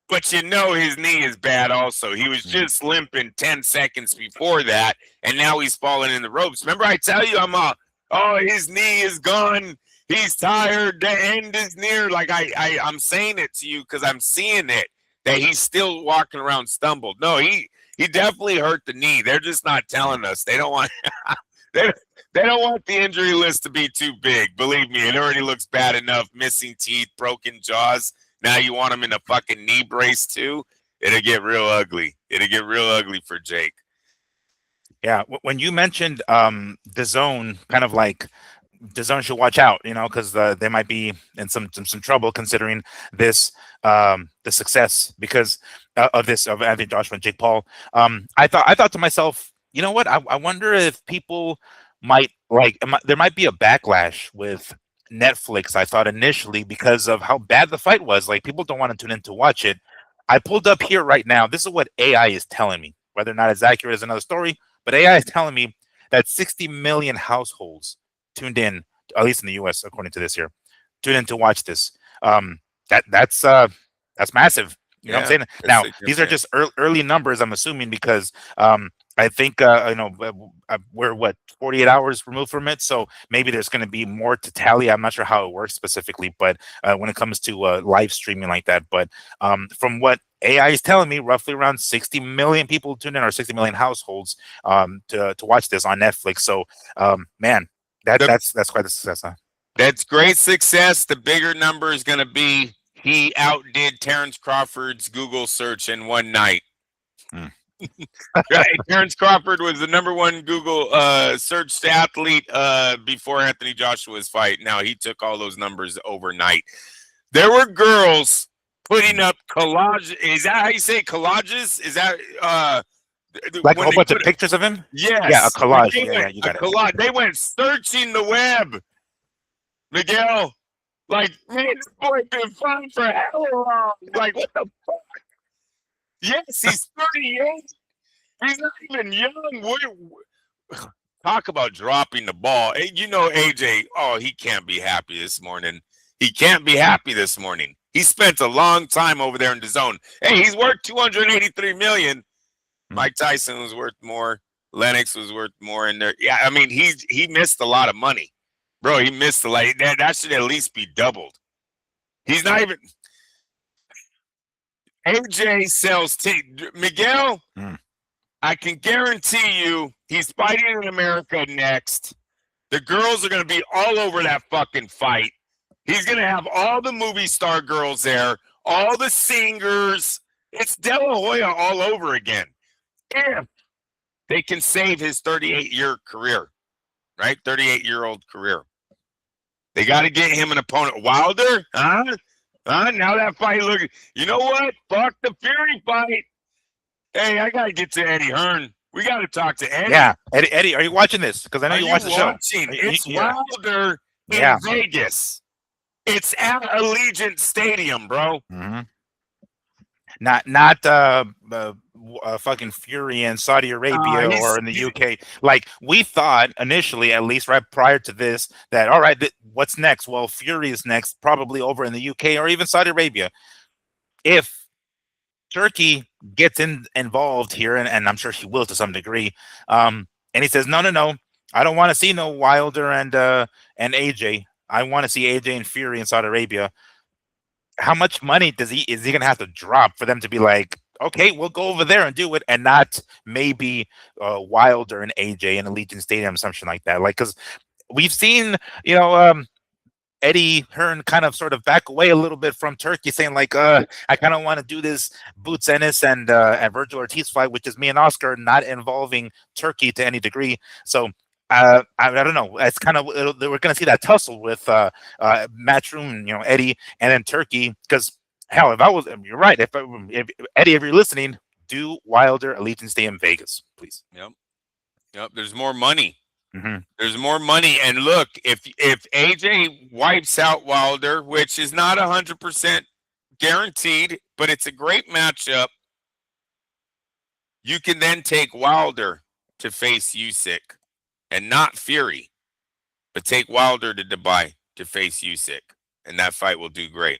but his knee is bad also. He was just limping 10 seconds before that, and now he's falling in the ropes. Remember, I tell you, his knee is gone. He's tired. The end is near. Like, I'm saying it to you because I'm seeing it, that he's still walking around stumbled. No, he definitely hurt the knee. They're just not telling us. They don't want they don't want the injury list to be too big. Believe me, it already looks bad enough. Missing teeth, broken jaws. Now you want him in a fucking knee brace too? It'll get real ugly. It'll get real ugly for Jake. Yeah, when you mentioned DAZN, kind of like DAZN should watch out, because they might be in some trouble considering this the success because of Anthony Joshua and Jake Paul. I thought to myself, you know what? I wonder if people might there might be a backlash with Netflix. I thought initially because of how bad the fight was. Like, people don't want to tune in to watch it. I pulled up here right now. This is what AI is telling me. Whether or not it's accurate is another story. But AI is telling me that 60 million households tuned in, at least in the U.S., according to this here, tuned in to watch this. That's massive. You know what I'm saying? that's Now, these are significant. just early numbers, I'm assuming, because I think we're what 48 hours removed from it, so maybe there's going to be more to tally. I'm not sure how it works specifically, but when it comes to live streaming like that, but from what AI is telling me, roughly around 60 million people tune in, or 60 million households to watch this on Netflix. So, man, The, that's quite a success, huh? that's great success. The bigger number is going to be he outdid Terrence Crawford's Google search in one night. Hmm. Right. Terrence Crawford was the #1 Google searched athlete before Anthony Joshua's fight. Now he took all those numbers overnight. There were girls putting up collage. Is that how you say collages? Is that Like a when whole they bunch of put it? pictures of him? Yeah, a Yes. collage. They Yeah, went you a got it. collage. They went searching the web, Miguel. Like, man, this boy been fine for hell long. Like, what the fuck? Yes, he's 38. He's not even young. Talk about dropping the ball. You know, AJ, oh, he can't be happy this morning. He can't be happy this morning. He spent a long time over there in the zone. Hey, he's worth 283 million. Mike Tyson was worth more. Lennox was worth more in there. Yeah, I mean, he missed a lot of money. Bro, he missed a lot. That should at least be doubled. He's not even. AJ sells Miguel, I can guarantee you he's fighting in America next. The girls are going to be all over that fucking fight. He's going to have all the movie star girls there, all the singers. It's De La Hoya all over again. If they can save his 38-year career, right? 38-year-old career. They got to get him an opponent. Wilder? Huh? Now that fight look. You know what? Fuck the Fury fight. Hey, I got to get to Eddie Hearn. We got to talk to Eddie. Yeah, Eddie, are you watching this? Because I know you watch the show. It's Wilder in Vegas. It's at Allegiant Stadium, bro. Mm-hmm. Not fucking Fury in Saudi Arabia or in the UK. Like, we thought initially, at least right prior to this, that all right, what's next? Well, Fury is next, probably over in the UK or even Saudi Arabia. If Turkey gets involved here, and I'm sure he will to some degree, and he says, no, I don't want to see no Wilder and AJ. I want to see AJ and Fury in Saudi Arabia. How much money is he gonna have to drop for them to be like, okay, we'll go over there and do it, and not maybe Wilder and AJ in Allegiant Stadium, something like that? Like, because we've seen, Eddie Hearn kind of sort of back away a little bit from Turkey, saying like, I kind of want to do this Boots Ennis and Virgil Ortiz fight, which is me and Oscar, not involving Turkey to any degree. So I don't know. It's kind of, we're going to see that tussle with Matchroom, Eddie, and then Turkey. Because hell, if I was, you're right. If Eddie, if you're listening, do Wilder Allegiant Stadium Vegas, please. Yep. There's more money. Mm-hmm. There's more money. And look, if AJ wipes out Wilder, which is not 100% guaranteed, but it's a great matchup, you can then take Wilder to face Usyk, and not Fury, but take Wilder to Dubai to face Usyk, and that fight will do great.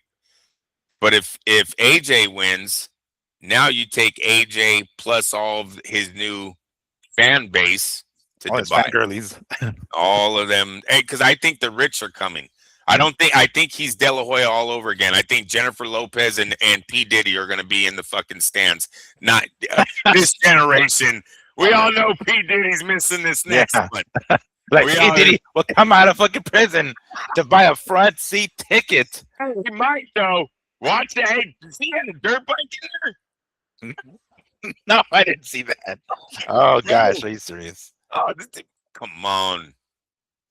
But if AJ wins, now you take AJ plus all of his new fan base to Dubai. Girlies. All of them, because I think the rich are coming. I think he's De La Hoya all over again. I think Jennifer Lopez and P. Diddy are going to be in the fucking stands. Not this generation. We all know P. Diddy's missing this next one. Like, P. Diddy will come out of fucking prison to buy a front seat ticket. He might, though. Watch that. Hey, does he have a dirt bike in there? No, I didn't see that. Oh, gosh. Are you serious? Oh, come on.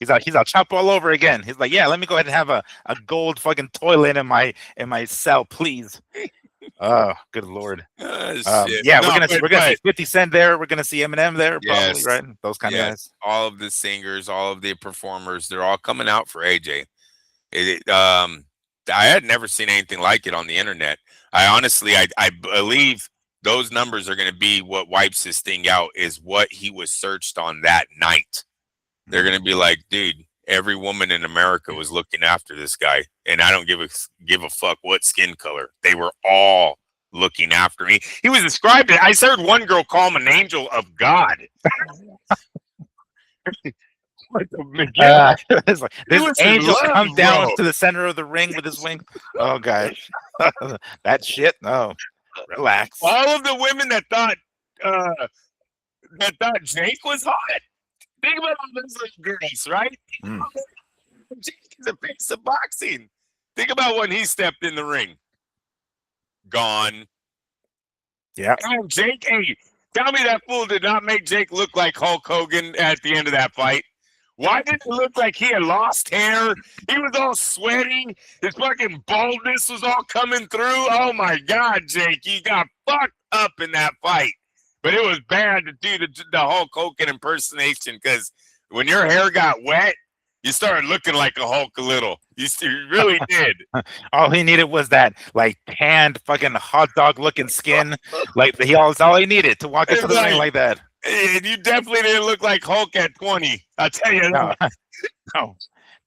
He's out chop all over again. He's like, yeah, let me go ahead and have a gold fucking toilet in my cell, please. Oh, good Lord. Yeah, we're gonna see 50 Cent there. We're gonna see Eminem there, probably, right? Those kind of guys. All of the singers, all of the performers, they're all coming out for AJ. I had never seen anything like it on the internet. I believe those numbers are going to be what wipes this thing out, is what he was searched on that night. They're going to be like, dude, every woman in America was looking after this guy, and I don't give a fuck what skin color. They were all looking after me. He was described it. I heard one girl call him an angel of God. It's like, this angel comes down to the center of the ring with his wing. Oh gosh, that shit. Oh, relax. All of the women that thought Jake was hot. Think about all those little girls, right? Jake is a face of boxing. Think about when he stepped in the ring. Gone. Yeah. And Jake, hey, tell me that fool did not make Jake look like Hulk Hogan at the end of that fight. Why did it look like he had lost hair? He was all sweaty. His fucking baldness was all coming through. Oh my God, Jake, you got fucked up in that fight. But it was bad to do the Hulk Hogan impersonation because when your hair got wet, you started looking like a Hulk a little. You really did. All he needed was that like tanned fucking hot dog looking skin. Like that's all he needed to walk into the ring like that. And you definitely didn't look like Hulk at 20. I'll tell you that. No,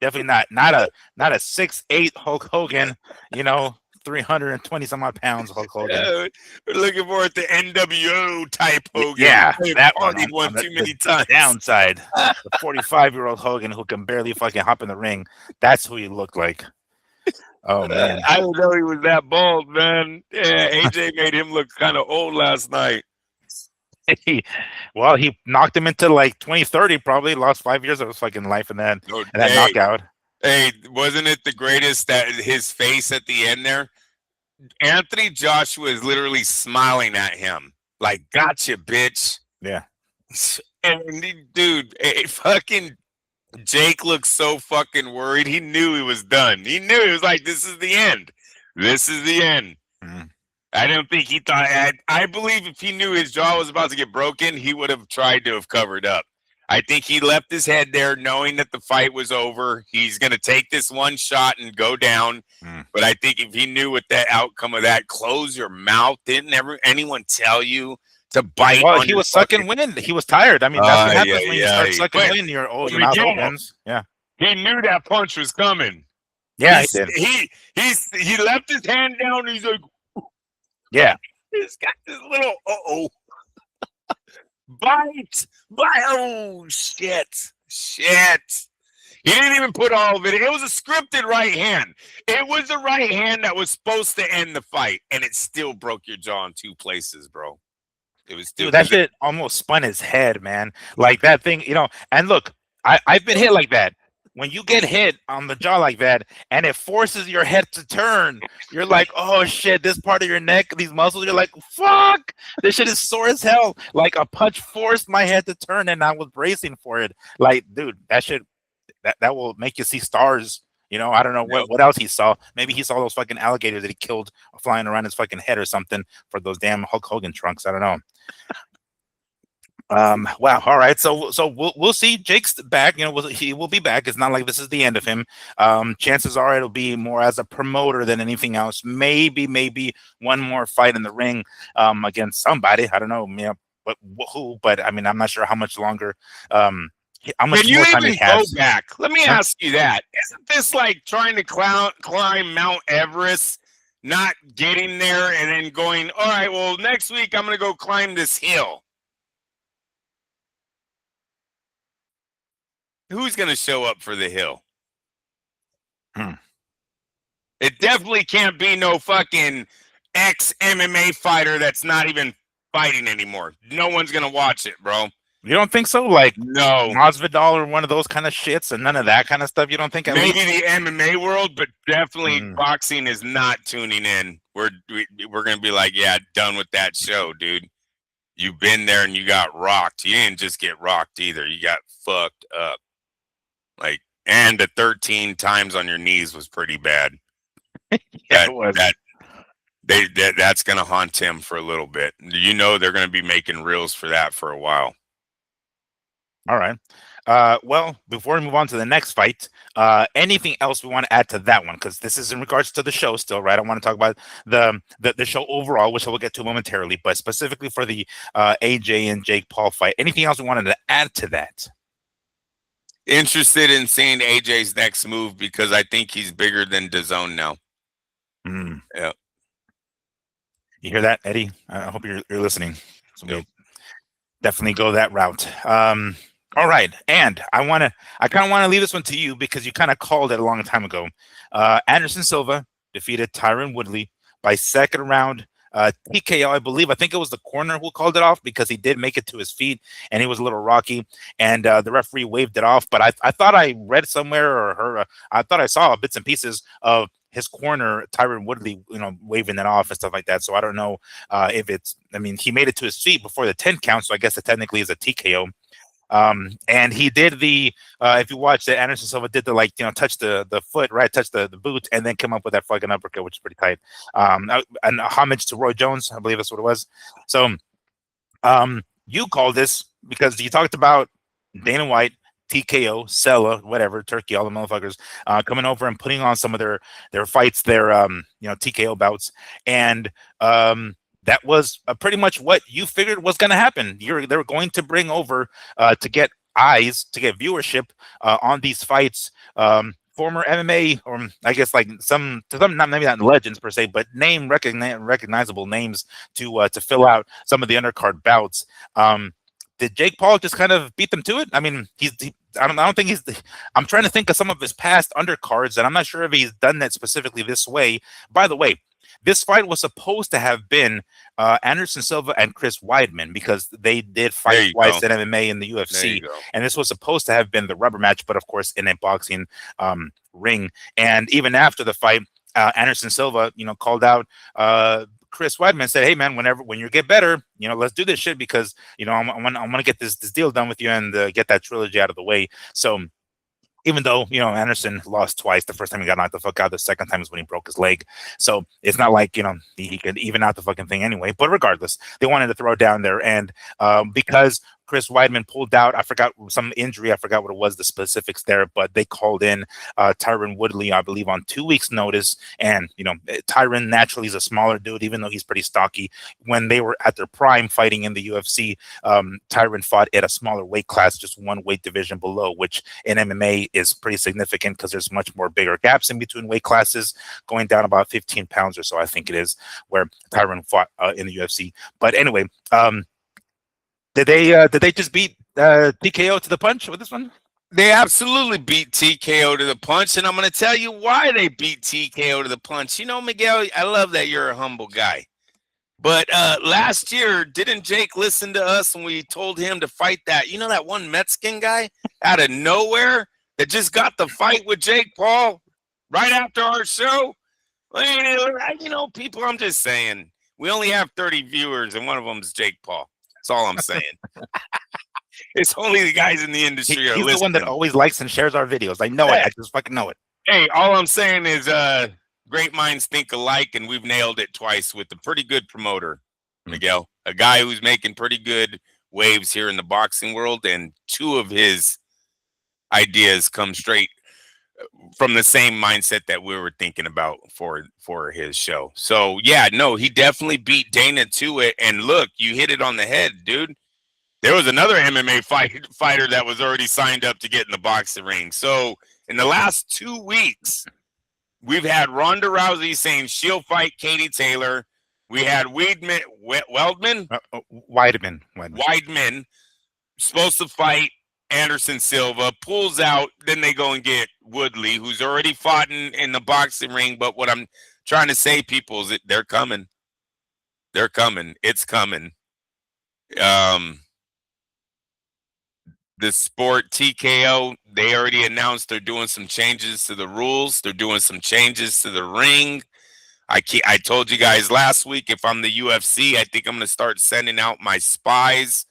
definitely not. Not a 6'8" Hulk Hogan, 320 some odd pounds Hulk Hogan. We're looking for the NWO type Hogan. Yeah, that one too many times. Downside, the 45-year-old Hogan who can barely fucking hop in the ring. That's who he looked like. Oh man, I didn't know he was that bald, man. Yeah, AJ made him look kind of old last night. Well, he knocked him into like 2030, probably lost 5 years of his fucking life in that knockout. Hey, wasn't it the greatest that his face at the end there? Anthony Joshua is literally smiling at him like, "Gotcha, bitch." Yeah. And dude, fucking Jake looked so fucking worried. He knew he was done. He knew he was like, "This is the end. This is the end." Mm. I don't think he thought. I believe if he knew his jaw was about to get broken, he would have tried to have covered up. I think he left his head there knowing that the fight was over. He's going to take this one shot and go down. But I think if he knew what the outcome of that, close your mouth. Didn't anyone tell you to bite? Well, he was sucking wind. He was tired. I mean, that's what happens when you start sucking wind. Your mouth opens. Yeah. He knew that punch was coming. Yeah, he did. He left his hand down. And he's like, yeah. He's got this little bite. Oh, shit. He didn't even put all of it. It was a scripted right hand. It was a right hand that was supposed to end the fight, and it still broke your jaw in two places, bro. It was still. Dude, that shit almost spun his head, man. Like that thing, and look, I've been hit like that. When you get hit on the jaw like that and it forces your head to turn, you're like, oh shit, this part of your neck, these muscles, you're like, fuck, this shit is sore as hell. Like a punch forced my head to turn and I was bracing for it. Like, dude, that shit, that will make you see stars. I don't know what else he saw. Maybe he saw those fucking alligators that he killed flying around his fucking head or something for those damn Hulk Hogan trunks. I don't know. Wow. All right. So we'll see. Jake's back. He will be back. It's not like this is the end of him. Chances are it'll be more as a promoter than anything else. Maybe one more fight in the ring against somebody. I don't know. But who? But I mean, I'm not sure how much longer. How much Can you more time even he has. go back? Let me ask you that. Isn't this like trying to climb Mount Everest, not getting there, and then going, all right, well, next week I'm going to go climb this hill? Who's going to show up for the hill? It definitely can't be no fucking ex-MMA fighter that's not even fighting anymore. No one's going to watch it, bro. You don't think so? Like no, Masvidal or one of those kind of shits and none of that kind of stuff? You don't think? Maybe the MMA world, but definitely boxing is not tuning in. We're going to be like, yeah, done with that show, dude. You've been there and you got rocked. You didn't just get rocked either. You got fucked up. Like, and the 13 times on your knees was pretty bad. Yeah, it was. That's going to haunt him for a little bit. They're going to be making reels for that for a while. All right. Well, before we move on to the next fight, anything else we want to add to that one? Because this is in regards to the show still, right? I want to talk about the show overall, which we'll get to momentarily, but specifically for the AJ and Jake Paul fight. Anything else we wanted to add to that? Interested in seeing AJ's next move because I think he's bigger than DAZN now. Mm. Yeah. You hear that, Eddie? I hope you're listening. So Yep. we definitely go that route. All right, and I kind of want to leave this one to you because you kind of called it a long time ago. Anderson Silva defeated Tyron Woodley by second round TKO, I believe. I think it was the corner who called it off because he did make it to his feet and he was a little rocky, and the referee waved it off. But I thought I read somewhere or heard, I thought I saw bits and pieces of his corner, Tyron Woodley, waving it off and stuff like that. So I don't know if it's, I mean, he made it to his feet before the 10 count, so I guess it technically is a TKO. And he did the if you watch it, Anderson Silva did the touch the foot, right, touch the boot, and then come up with that fucking uppercut, which is pretty tight. And a homage to Roy Jones, I believe that's what it was. So you called this because you talked about Dana White, TKO, Sella, whatever, Turkey, all the motherfuckers coming over and putting on some of their fights, their TKO bouts, and that was pretty much what you figured was going to happen. They were going to bring over to get eyes, to get viewership on these fights. Former MMA, or I guess like some not maybe not legends per se, but recognizable names to fill out some of the undercard bouts. Did Jake Paul just kind of beat them to it? I mean, I don't think he's. I'm trying to think of some of his past undercards, and I'm not sure if he's done that specifically this way. By the way, this fight was supposed to have been Anderson Silva and Chris Weidman because they did fight twice in MMA in the UFC, and this was supposed to have been the rubber match, but of course in a boxing ring. And even after the fight, Anderson Silva, called out Chris Weidman, said, "Hey man, when you get better, let's do this shit because I want to get this deal done with you and get that trilogy out of the way." So even though Anderson lost twice, the first time he got knocked the fuck out, the second time is when he broke his leg. So it's not like he could even out the fucking thing anyway. But regardless, they wanted to throw it down there, and because Chris Weidman pulled out, I forgot some injury, I forgot what it was, the specifics there, but they called in Tyron Woodley, I believe, on 2 weeks' notice. And Tyron naturally is a smaller dude, even though he's pretty stocky. When they were at their prime fighting in the UFC, Tyron fought at a smaller weight class, just one weight division below, which in MMA is pretty significant because there's much more bigger gaps in between weight classes, going down about 15 pounds or so, I think it is, where Tyron fought in the UFC. But anyway, did they just beat TKO to the punch with this one? They absolutely beat TKO to the punch, and I'm going to tell you why they beat TKO to the punch. Miguel, I love that you're a humble guy. But last year, didn't Jake listen to us when we told him to fight that one Mexican guy out of nowhere that just got the fight with Jake Paul right after our show? People, I'm just saying, we only have 30 viewers, and one of them is Jake Paul. That's all I'm saying. It's only the guys in the industry He's the one that always likes and shares our videos. I know it. I just fucking know it. Hey, all I'm saying is great minds think alike, and we've nailed it twice with a pretty good promoter, Miguel. A guy who's making pretty good waves here in the boxing world, and two of his ideas come straight from the same mindset that we were thinking about for his show. So yeah, no, he definitely beat Dana to it. And look, you hit it on the head, dude. There was another MMA fighter that was already signed up to get in the boxing ring. So in the last 2 weeks, we've had Ronda Rousey saying she'll fight Katie Taylor. We had Weidman supposed to fight Anderson Silva, pulls out, then they go and get Woodley, who's already fought in the boxing ring. But what I'm trying to say, people, is that they're coming. They're coming. It's coming. The sport TKO, they already announced they're doing some changes to the rules. They're doing some changes to the ring. I told you guys last week, if I'm the UFC, I think I'm going to start sending out my spies,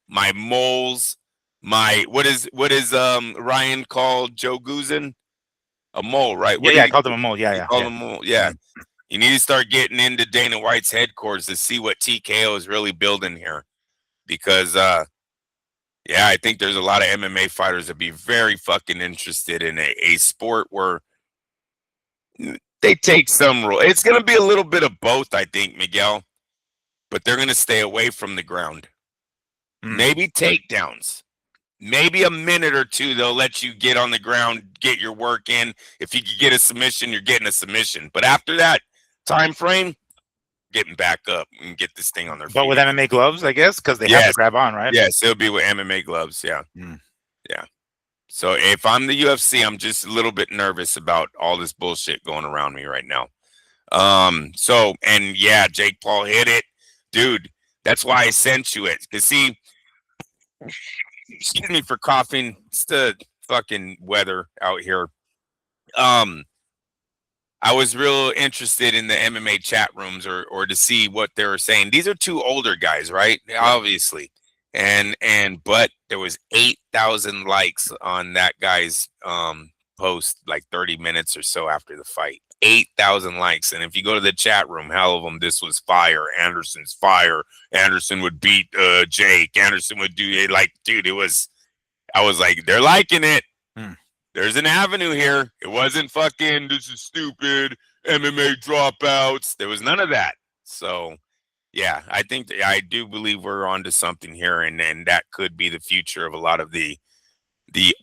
my moles, what is Ryan called Joe Guzan? A mole, right? Yeah, I called him a mole. Yeah. Called him a mole. Yeah. You need to start getting into Dana White's headquarters to see what TKO is really building here. Because I think there's a lot of MMA fighters that be very fucking interested in a sport where they take some rule. It's going to be a little bit of both, I think, Miguel. But they're going to stay away from the ground. Maybe takedowns. Maybe a minute or two, they'll let you get on the ground, get your work in. If you can get a submission, you're getting a submission. But after that time frame, getting back up and get this thing on their feet. But with MMA gloves, I guess, because they have to grab on, right? Yes, it'll be with MMA gloves. Yeah. Yeah. So if I'm the UFC, I'm just a little bit nervous about all this bullshit going around me right now. Jake Paul hit it. Dude, that's why I sent you it. Because see, excuse me for coughing. It's the fucking weather out here. I was real interested in the MMA chat rooms or to see what they were saying. These are two older guys, right? Yeah. Obviously. But there was 8,000 likes on that guy's post like 30 minutes or so after the fight. 8,000 likes. And if you go to the chat room, hell of them, this was fire. Anderson's fire. Anderson would beat Jake. Anderson would do it. Like, dude, I was like, they're liking it. There's an avenue here. It wasn't fucking, this is stupid, MMA dropouts. There was none of that. So, yeah, I think I do believe we're onto something here, and that could be the future of a lot of the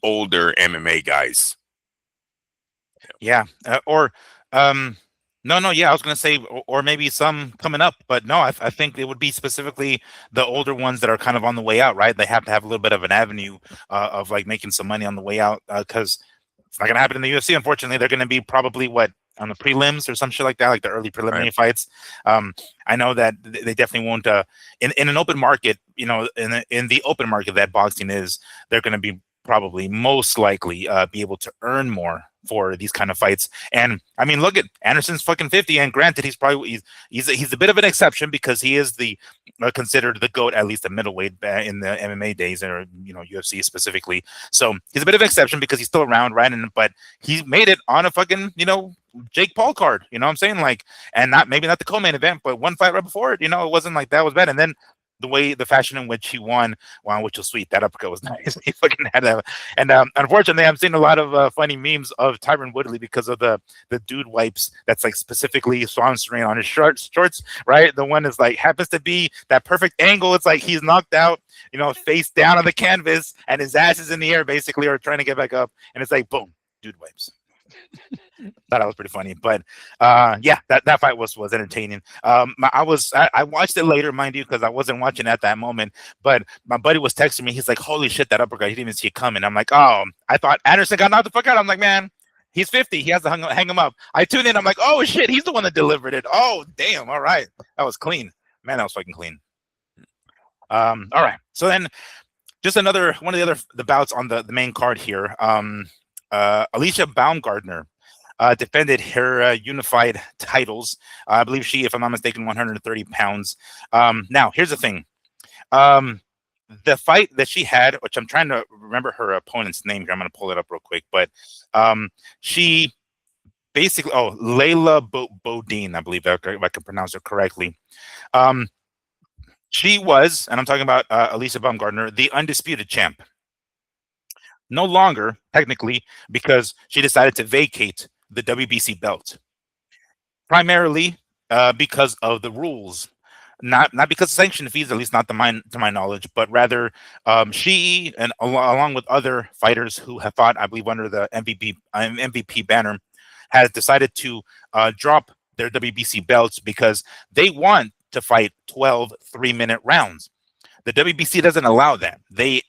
older MMA guys. Yeah, I was gonna say, or maybe some coming up, but no, I think it would be specifically the older ones that are kind of on the way out, right? They have to have a little bit of an avenue of like making some money on the way out, because it's not gonna happen in the UFC. Unfortunately, they're gonna be probably on the prelims or some shit like that, like the early preliminary fights. I know that they definitely won't. In an open market, in the open market that boxing is, they're gonna be probably most likely be able to earn more for these kind of fights. And I mean, look at Anderson's fucking 50, and granted, he's a bit of an exception because he is the considered the GOAT, at least the middleweight in the MMA days, or UFC specifically. So he's a bit of an exception because he's still around, right? But he made it on a fucking Jake Paul card. You know what I'm saying? Like, and maybe not the co-main event, but one fight right before it. It wasn't like that was bad. And then the fashion in which he won, which was sweet. That uppercut was nice. He fucking had that. And unfortunately, I'm seeing a lot of funny memes of Tyron Woodley because of the dude wipes that's like specifically sponsoring on his shorts, right? The one is like happens to be that perfect angle. It's like he's knocked out, face down on the canvas, and his ass is in the air basically, or trying to get back up, and it's like boom, dude wipes. Thought that was pretty funny, but that fight was entertaining. I watched it later, mind you, because I wasn't watching at that moment. But my buddy was texting me. He's like, "Holy shit, that uppercut! He didn't even see it coming." I'm like, "Oh, I thought Anderson got knocked the fuck out." I'm like, "Man, he's 50. He has to hang him up." I tuned in. I'm like, "Oh shit, he's the one that delivered it." Oh damn! All right, that was clean, man. That was fucking clean. All right. So then, just another one of the bouts on the main card here. Alicia Baumgardner defended her unified titles. I believe she, if I'm not mistaken, 130 pounds. Now, here's the thing. The fight that she had, which I'm trying to remember her opponent's name here. I'm going to pull it up real quick. But she basically, Layla Bodine, I believe, if I can pronounce it correctly. She was, and I'm talking about Alicia Baumgardner, the undisputed champ. No longer, technically, because she decided to vacate the WBC belt, primarily because of the rules, not because of sanction fees, at least not to my knowledge, but rather she and along with other fighters who have fought, I believe, under the MVP banner, has decided to drop their WBC belts because they want to fight 12 3-minute rounds. The WBC doesn't allow that. They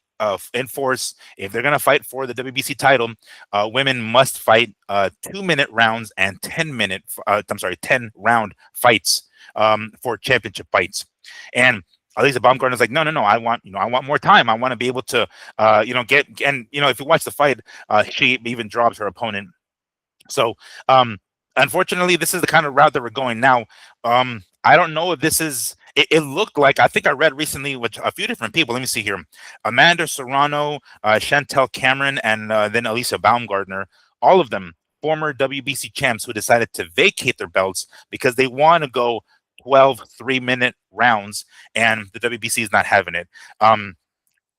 enforce, if they're going to fight for the WBC title, women must fight 2-minute rounds and 10 round fights for championship fights. And Alicia Baumgardner is like, no, I want more time. I want to be able to, get, and if you watch the fight, she even drops her opponent. So, unfortunately, this is the kind of route that we're going now. I don't know if this is. It looked like, I think I read recently with a few different people. Let me see here. Amanda Serrano, Chantel Cameron, and then Alicia Baumgardner, all of them former WBC champs who decided to vacate their belts because they want to go 12 3-minute rounds, and the WBC is not having it.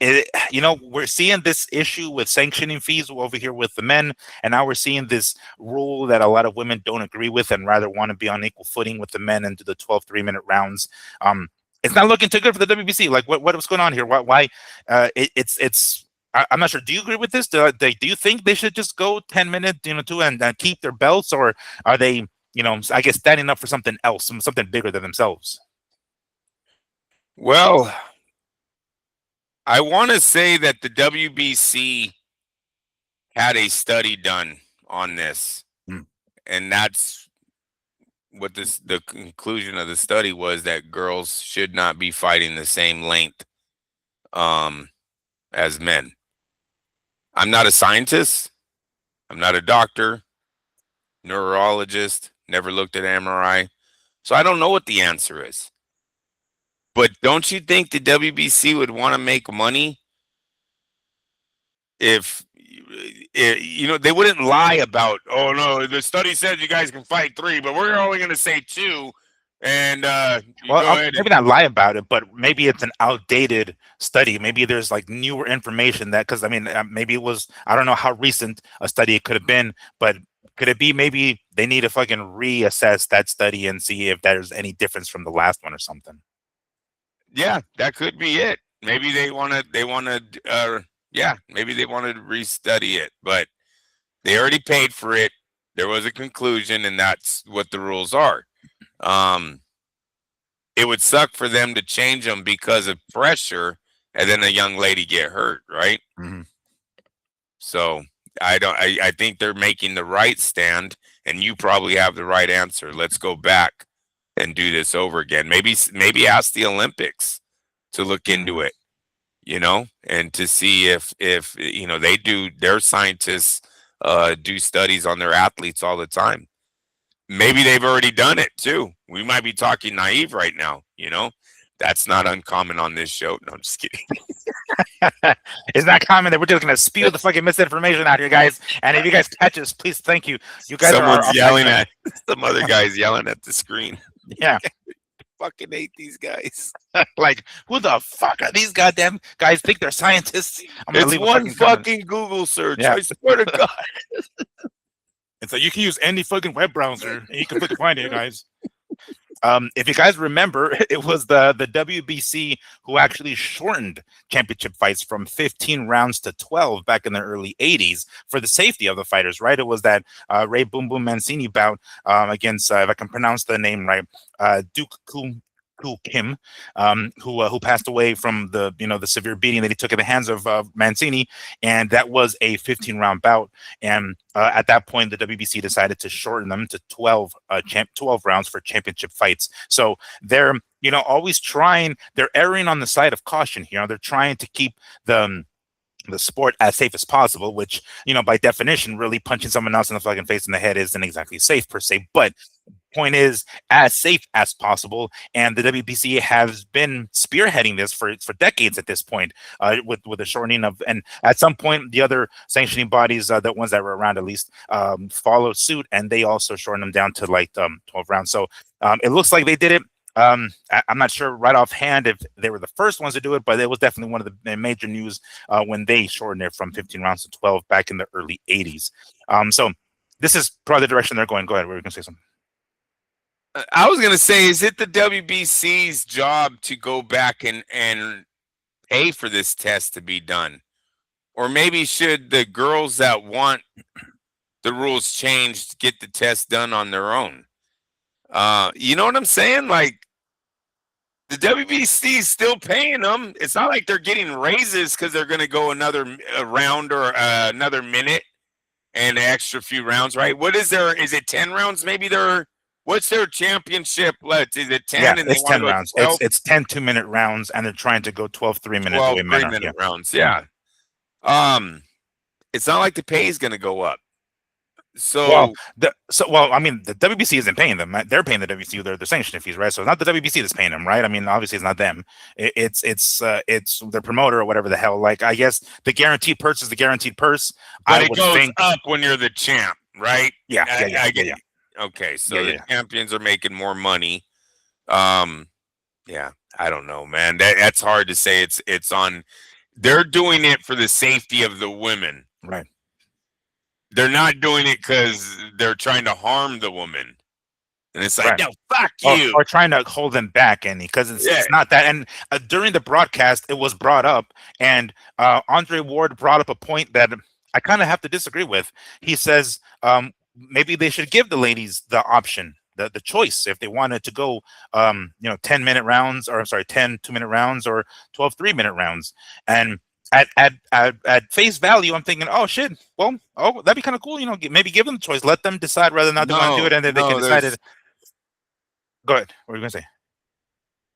We're seeing this issue with sanctioning fees over here with the men, and now we're seeing this rule that a lot of women don't agree with and rather want to be on equal footing with the men and do the 12 3-minute rounds. It's not looking too good for the WBC. Like, what's going on here? Why? I'm not sure. Do you agree with this? Do you think they should just go 10 minutes, and keep their belts, or are they I guess standing up for something else, something bigger than themselves. Well, I want to say that the WBC had a study done on this, Mm. and that's what the conclusion of the study was, that girls should not be fighting the same length as men. I'm not a scientist. I'm not a doctor, neurologist, never looked at MRI. So I don't know what the answer is. But don't you think the WBC would want to make money if they wouldn't lie about, oh no, the study said you guys can fight 3, but we're only going to say 2, and you go ahead maybe not lie about it, but maybe it's an outdated study. Maybe there's like newer information that, because maybe it was, I don't know how recent a study it could have been, but could it be maybe they need to fucking reassess that study and see if there's any difference from the last one or something? Yeah, that could be it. Maybe maybe they wanted to restudy it, but they already paid for it. There was a conclusion, and that's what the rules are. It would suck for them to change them because of pressure, and then a young lady get hurt, right? Mm-hmm. So I think they're making the right stand, and you probably have the right answer. Let's go back and do this over again. Maybe ask the Olympics to look into it, and to see if they do, their scientists do studies on their athletes all the time. Maybe they've already done it too. We might be talking naive right now, That's not uncommon on this show. No, I'm just kidding. It's not common that we're just gonna spew the fucking misinformation out here, guys. And if you guys catch us, please, thank you. You guys Someone's are yelling at some other guys yelling at the screen. Yeah. Fucking hate these guys. Like, who the fuck are these goddamn guys? Think they're scientists? It's one fucking Google search. Yeah. I swear to God. It's like you can use any fucking web browser and you can fucking find it, guys. If you guys remember, it was the WBC who actually shortened championship fights from 15 rounds to 12 back in the early 80s for the safety of the fighters, right? It was that Ray Boom Boom Mancini bout against, if I can pronounce the name right, Duke Kim, who passed away from the severe beating that he took at the hands of Mancini, and that was a 15-round bout. And at that point, the WBC decided to shorten them to 12 rounds for championship fights. So they're always trying. They're erring on the side of caution here. They're trying to keep the sport as safe as possible, which by definition, really punching someone else in the fucking face in the head isn't exactly safe per se, but point is as safe as possible. And the WBC has been spearheading this for decades at this point, with the shortening of, and at some point the other sanctioning bodies, the ones that were around at least, followed suit, and they also shortened them down to like 12 rounds. So it looks like they did it. I'm not sure right offhand if they were the first ones to do it, but it was definitely one of the major news when they shortened it from 15 rounds to 12 back in the early 80s. So this is probably the direction they're going. Go ahead. We were going to say something. I was going to say, is it the WBC's job to go back and pay for this test to be done? Or maybe should the girls that want the rules changed get the test done on their own? You know what I'm saying? Like, the WBC is still paying them. It's not like they're getting raises because they're going to go another round or another minute and an extra few rounds, right? What is there? Is it 10 rounds? Maybe what's their championship? Is it 10? Yeah, and it's 10 rounds. It's 10 2-minute rounds, and they're trying to go 12 3-minute 3-minute rounds. Yeah. It's not like the pay is going to go up. So, the WBC isn't paying them. They're paying the WBC their sanction fees, right? So it's not the WBC that's paying them, right? I mean, obviously it's not them. It's their promoter or whatever the hell. Like, I guess the guaranteed purse is the guaranteed purse. But it goes up when you're the champ, right? Yeah. Okay, so the champions are making more money. Yeah, I don't know, man. That's hard to say. It's on. They're doing it for the safety of the women, right? They're not doing it because they're trying to harm the woman. And it's like, no, fuck you. Or trying to hold them back, Andy, because it's not that. And during the broadcast, it was brought up, and Andre Ward brought up a point that I kind of have to disagree with. He says, maybe they should give the ladies the option, the choice, if they wanted to go 10-minute rounds, or I'm sorry, 10 2-minute rounds, or 12 3-minute rounds. And at face value, I'm thinking, oh shit, well, oh, that'd be kind of cool, maybe give them the choice, let them decide whether or not they want to do it, and then they can decide it. Go ahead. What were you gonna say?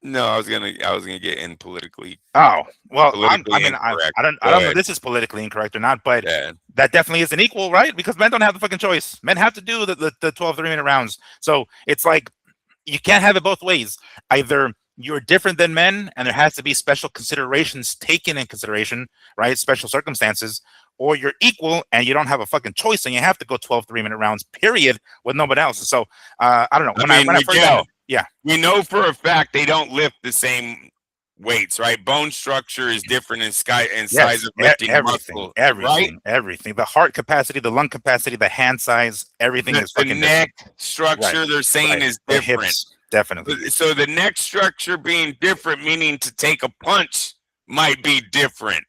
No, I was gonna get in politically. Oh, well, I don't incorrect. know if this is politically incorrect or not, but Yeah. that definitely isn't equal, right? Because men don't have the fucking choice. Men have to do the 12 3-minute rounds. So it's like, you can't have it both ways. Either you're different than men and there has to be special considerations taken in consideration, right? Special circumstances, or you're equal and you don't have a fucking choice and you have to go 12 3-minute rounds, period, with nobody else. So I don't know. When I first yeah. We know for a fact they don't lift the same weights, right? Bone structure is different in size of lifting muscle. Everything. The heart capacity, the lung capacity, the hand size, everything is fucking the neck different. Structure they're saying is different. Hips, definitely. So the neck structure being different, meaning to take a punch might be different.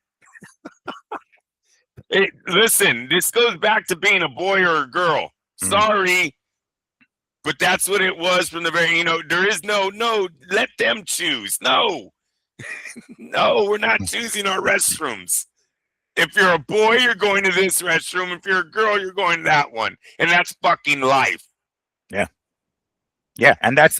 Listen, this goes back to being a boy or a girl. Sorry. But that's what it was from the very, there is no, let them choose. No, no, we're not choosing our restrooms. If you're a boy, you're going to this restroom. If you're a girl, you're going to that one. And that's fucking life. Yeah. Yeah. And that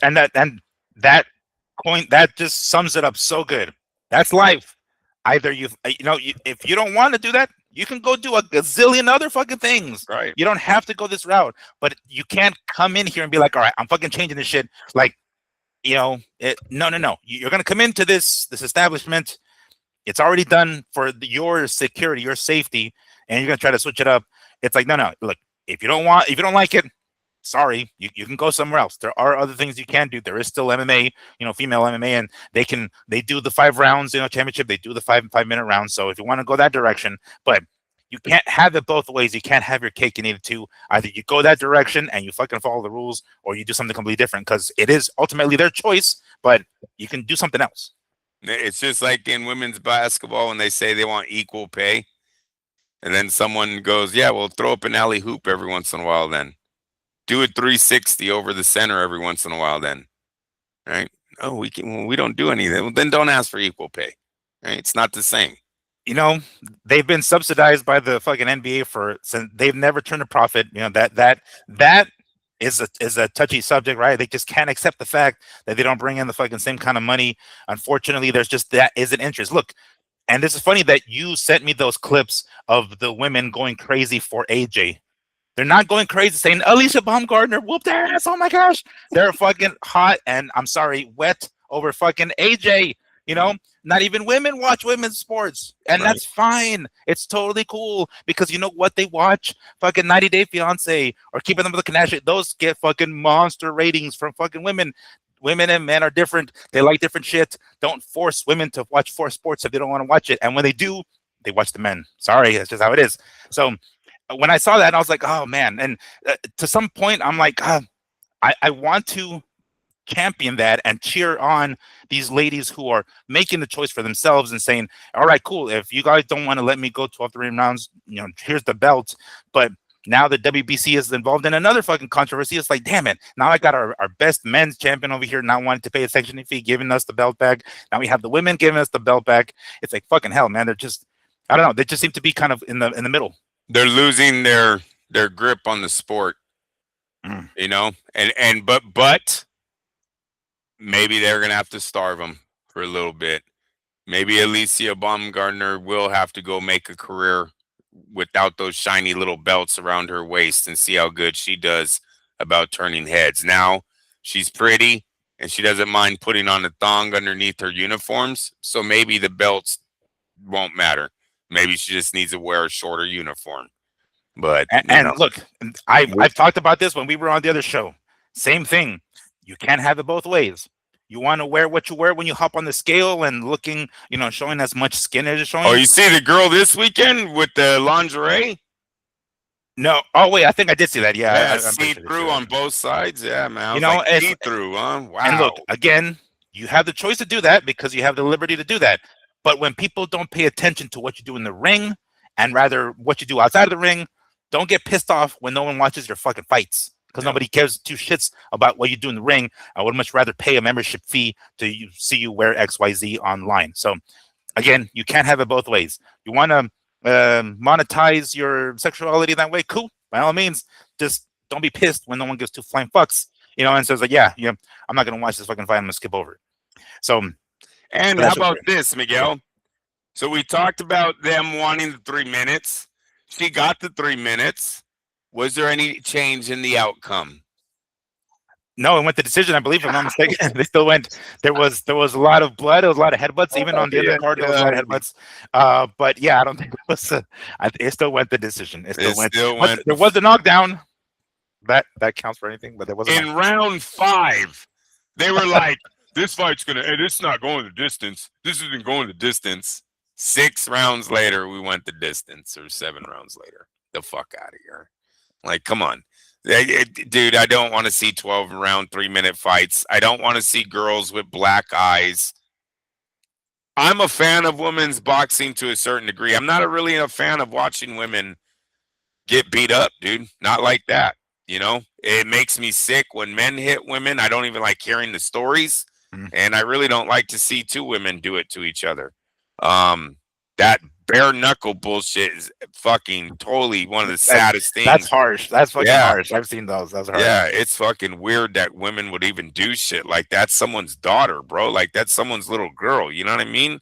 point, that just sums it up so good. That's life. Either if you don't want to do that, you can go do a gazillion other fucking things. Right. You don't have to go this route, but you can't come in here and be like, all right, I'm fucking changing this shit. Like, no. You're going to come into this establishment. It's already done for your security, your safety, and you're going to try to switch it up. It's like, no. Look, if you don't like it, sorry, you can go somewhere else. There are other things you can do. There is still MMA, female MMA, and they do the 5 rounds, championship. They do the 5-minute rounds. So if you want to go that direction, but you can't have it both ways. You can't have your cake and eat it too. Either you go that direction and you fucking follow the rules, or you do something completely different, because it is ultimately their choice, but you can do something else. It's just like in women's basketball when they say they want equal pay, and then someone goes, yeah, we'll throw up an alley hoop every once in a while then. Do a 360 over the center every once in a while then, right? Oh, we don't do anything. Well, then don't ask for equal pay, right? It's not the same. They've been subsidized by the fucking NBA since they've never turned a profit. That is a touchy subject, right? They just can't accept the fact that they don't bring in the fucking same kind of money. Unfortunately, there's just that is an interest. Look, and this is funny that you sent me those clips of the women going crazy for AJ. They're not going crazy saying Alicia Baumgartner whooped their ass. Oh my gosh, they're fucking hot and I'm sorry, wet over fucking AJ. Not even women watch women's sports, and that's fine. It's totally cool, because you know what they watch? Fucking 90 Day Fiance or Keeping Them with the Kardashians. Those get fucking monster ratings from fucking women. Women and men are different. They like different shit. Don't force women to watch sports if they don't want to watch it. And when they do, they watch the men. Sorry, that's just how it is. So when I saw that, I was like, oh man. And to some point, I'm like, I want to champion that and cheer on these ladies who are making the choice for themselves and saying, all right, cool, if you guys don't want to let me go 12 3 rounds, here's the belt. But now the WBC is involved in another fucking controversy. It's like, damn it, now I got our best men's champion over here not wanting to pay a sanctioning fee, giving us the belt back. Now we have the women giving us the belt back. It's like, fucking hell, man. They're just, I don't know, they just seem to be kind of in the middle. They're losing their grip on the sport, but maybe they're going to have to starve them for a little bit. Maybe Alicia Baumgartner will have to go make a career without those shiny little belts around her waist and see how good she does about turning heads. Now, she's pretty and she doesn't mind putting on a thong underneath her uniforms, so maybe the belts won't matter. Maybe she just needs to wear a shorter uniform. But look, I've talked about this when we were on the other show. Same thing. You can't have it both ways. You want to wear what you wear when you hop on the scale and looking, showing as much skin as you're showing. Oh, you see the girl this weekend with the lingerie? No. Oh, wait, I think I did see that. Yeah. See through on both sides. Yeah, man. See through, huh? Wow. And look, again, you have the choice to do that because you have the liberty to do that. But when people don't pay attention to what you do in the ring and rather what you do outside of the ring, don't get pissed off when no one watches your fucking fights because nobody cares two shits about what you do in the ring. I would much rather pay a membership fee to see you wear XYZ online. So again, you can't have it both ways. You want to monetize your sexuality that way? Cool. By all means, just don't be pissed when no one gives two flying fucks, and says like, yeah, I'm not going to watch this fucking fight. I'm going to skip over it. So, and how about this, Miguel? So we talked about them wanting the 3 minutes. She got the 3 minutes. Was there any change in the outcome? No, it went to decision, I believe, if I'm not mistaken. They still went. There was a lot of blood. There was a lot of headbutts, even on the other card. There was a lot of headbutts. But yeah, I don't think it was. It still went the decision. It still went. There was a knockdown. That counts for anything, but there wasn't. In round 5, they were like, "This fight's gonna. It's not going the distance. This isn't going the distance." 6 rounds later, we went the distance, or 7 rounds later. The fuck out of here! Like, come on. Dude, I don't want to see 12-round 3-minute fights. I don't want to see girls with black eyes. I'm a fan of women's boxing to a certain degree. I'm not really a fan of watching women get beat up, dude. Not like that. It makes me sick when men hit women. I don't even like hearing the stories. And I really don't like to see 2 women do it to each other. That bare knuckle bullshit is fucking totally one of the saddest things. That's harsh. That's fucking harsh. I've seen those. Those are harsh. Yeah, it's fucking weird that women would even do shit like that's someone's daughter, bro. Like that's someone's little girl. You know what I mean?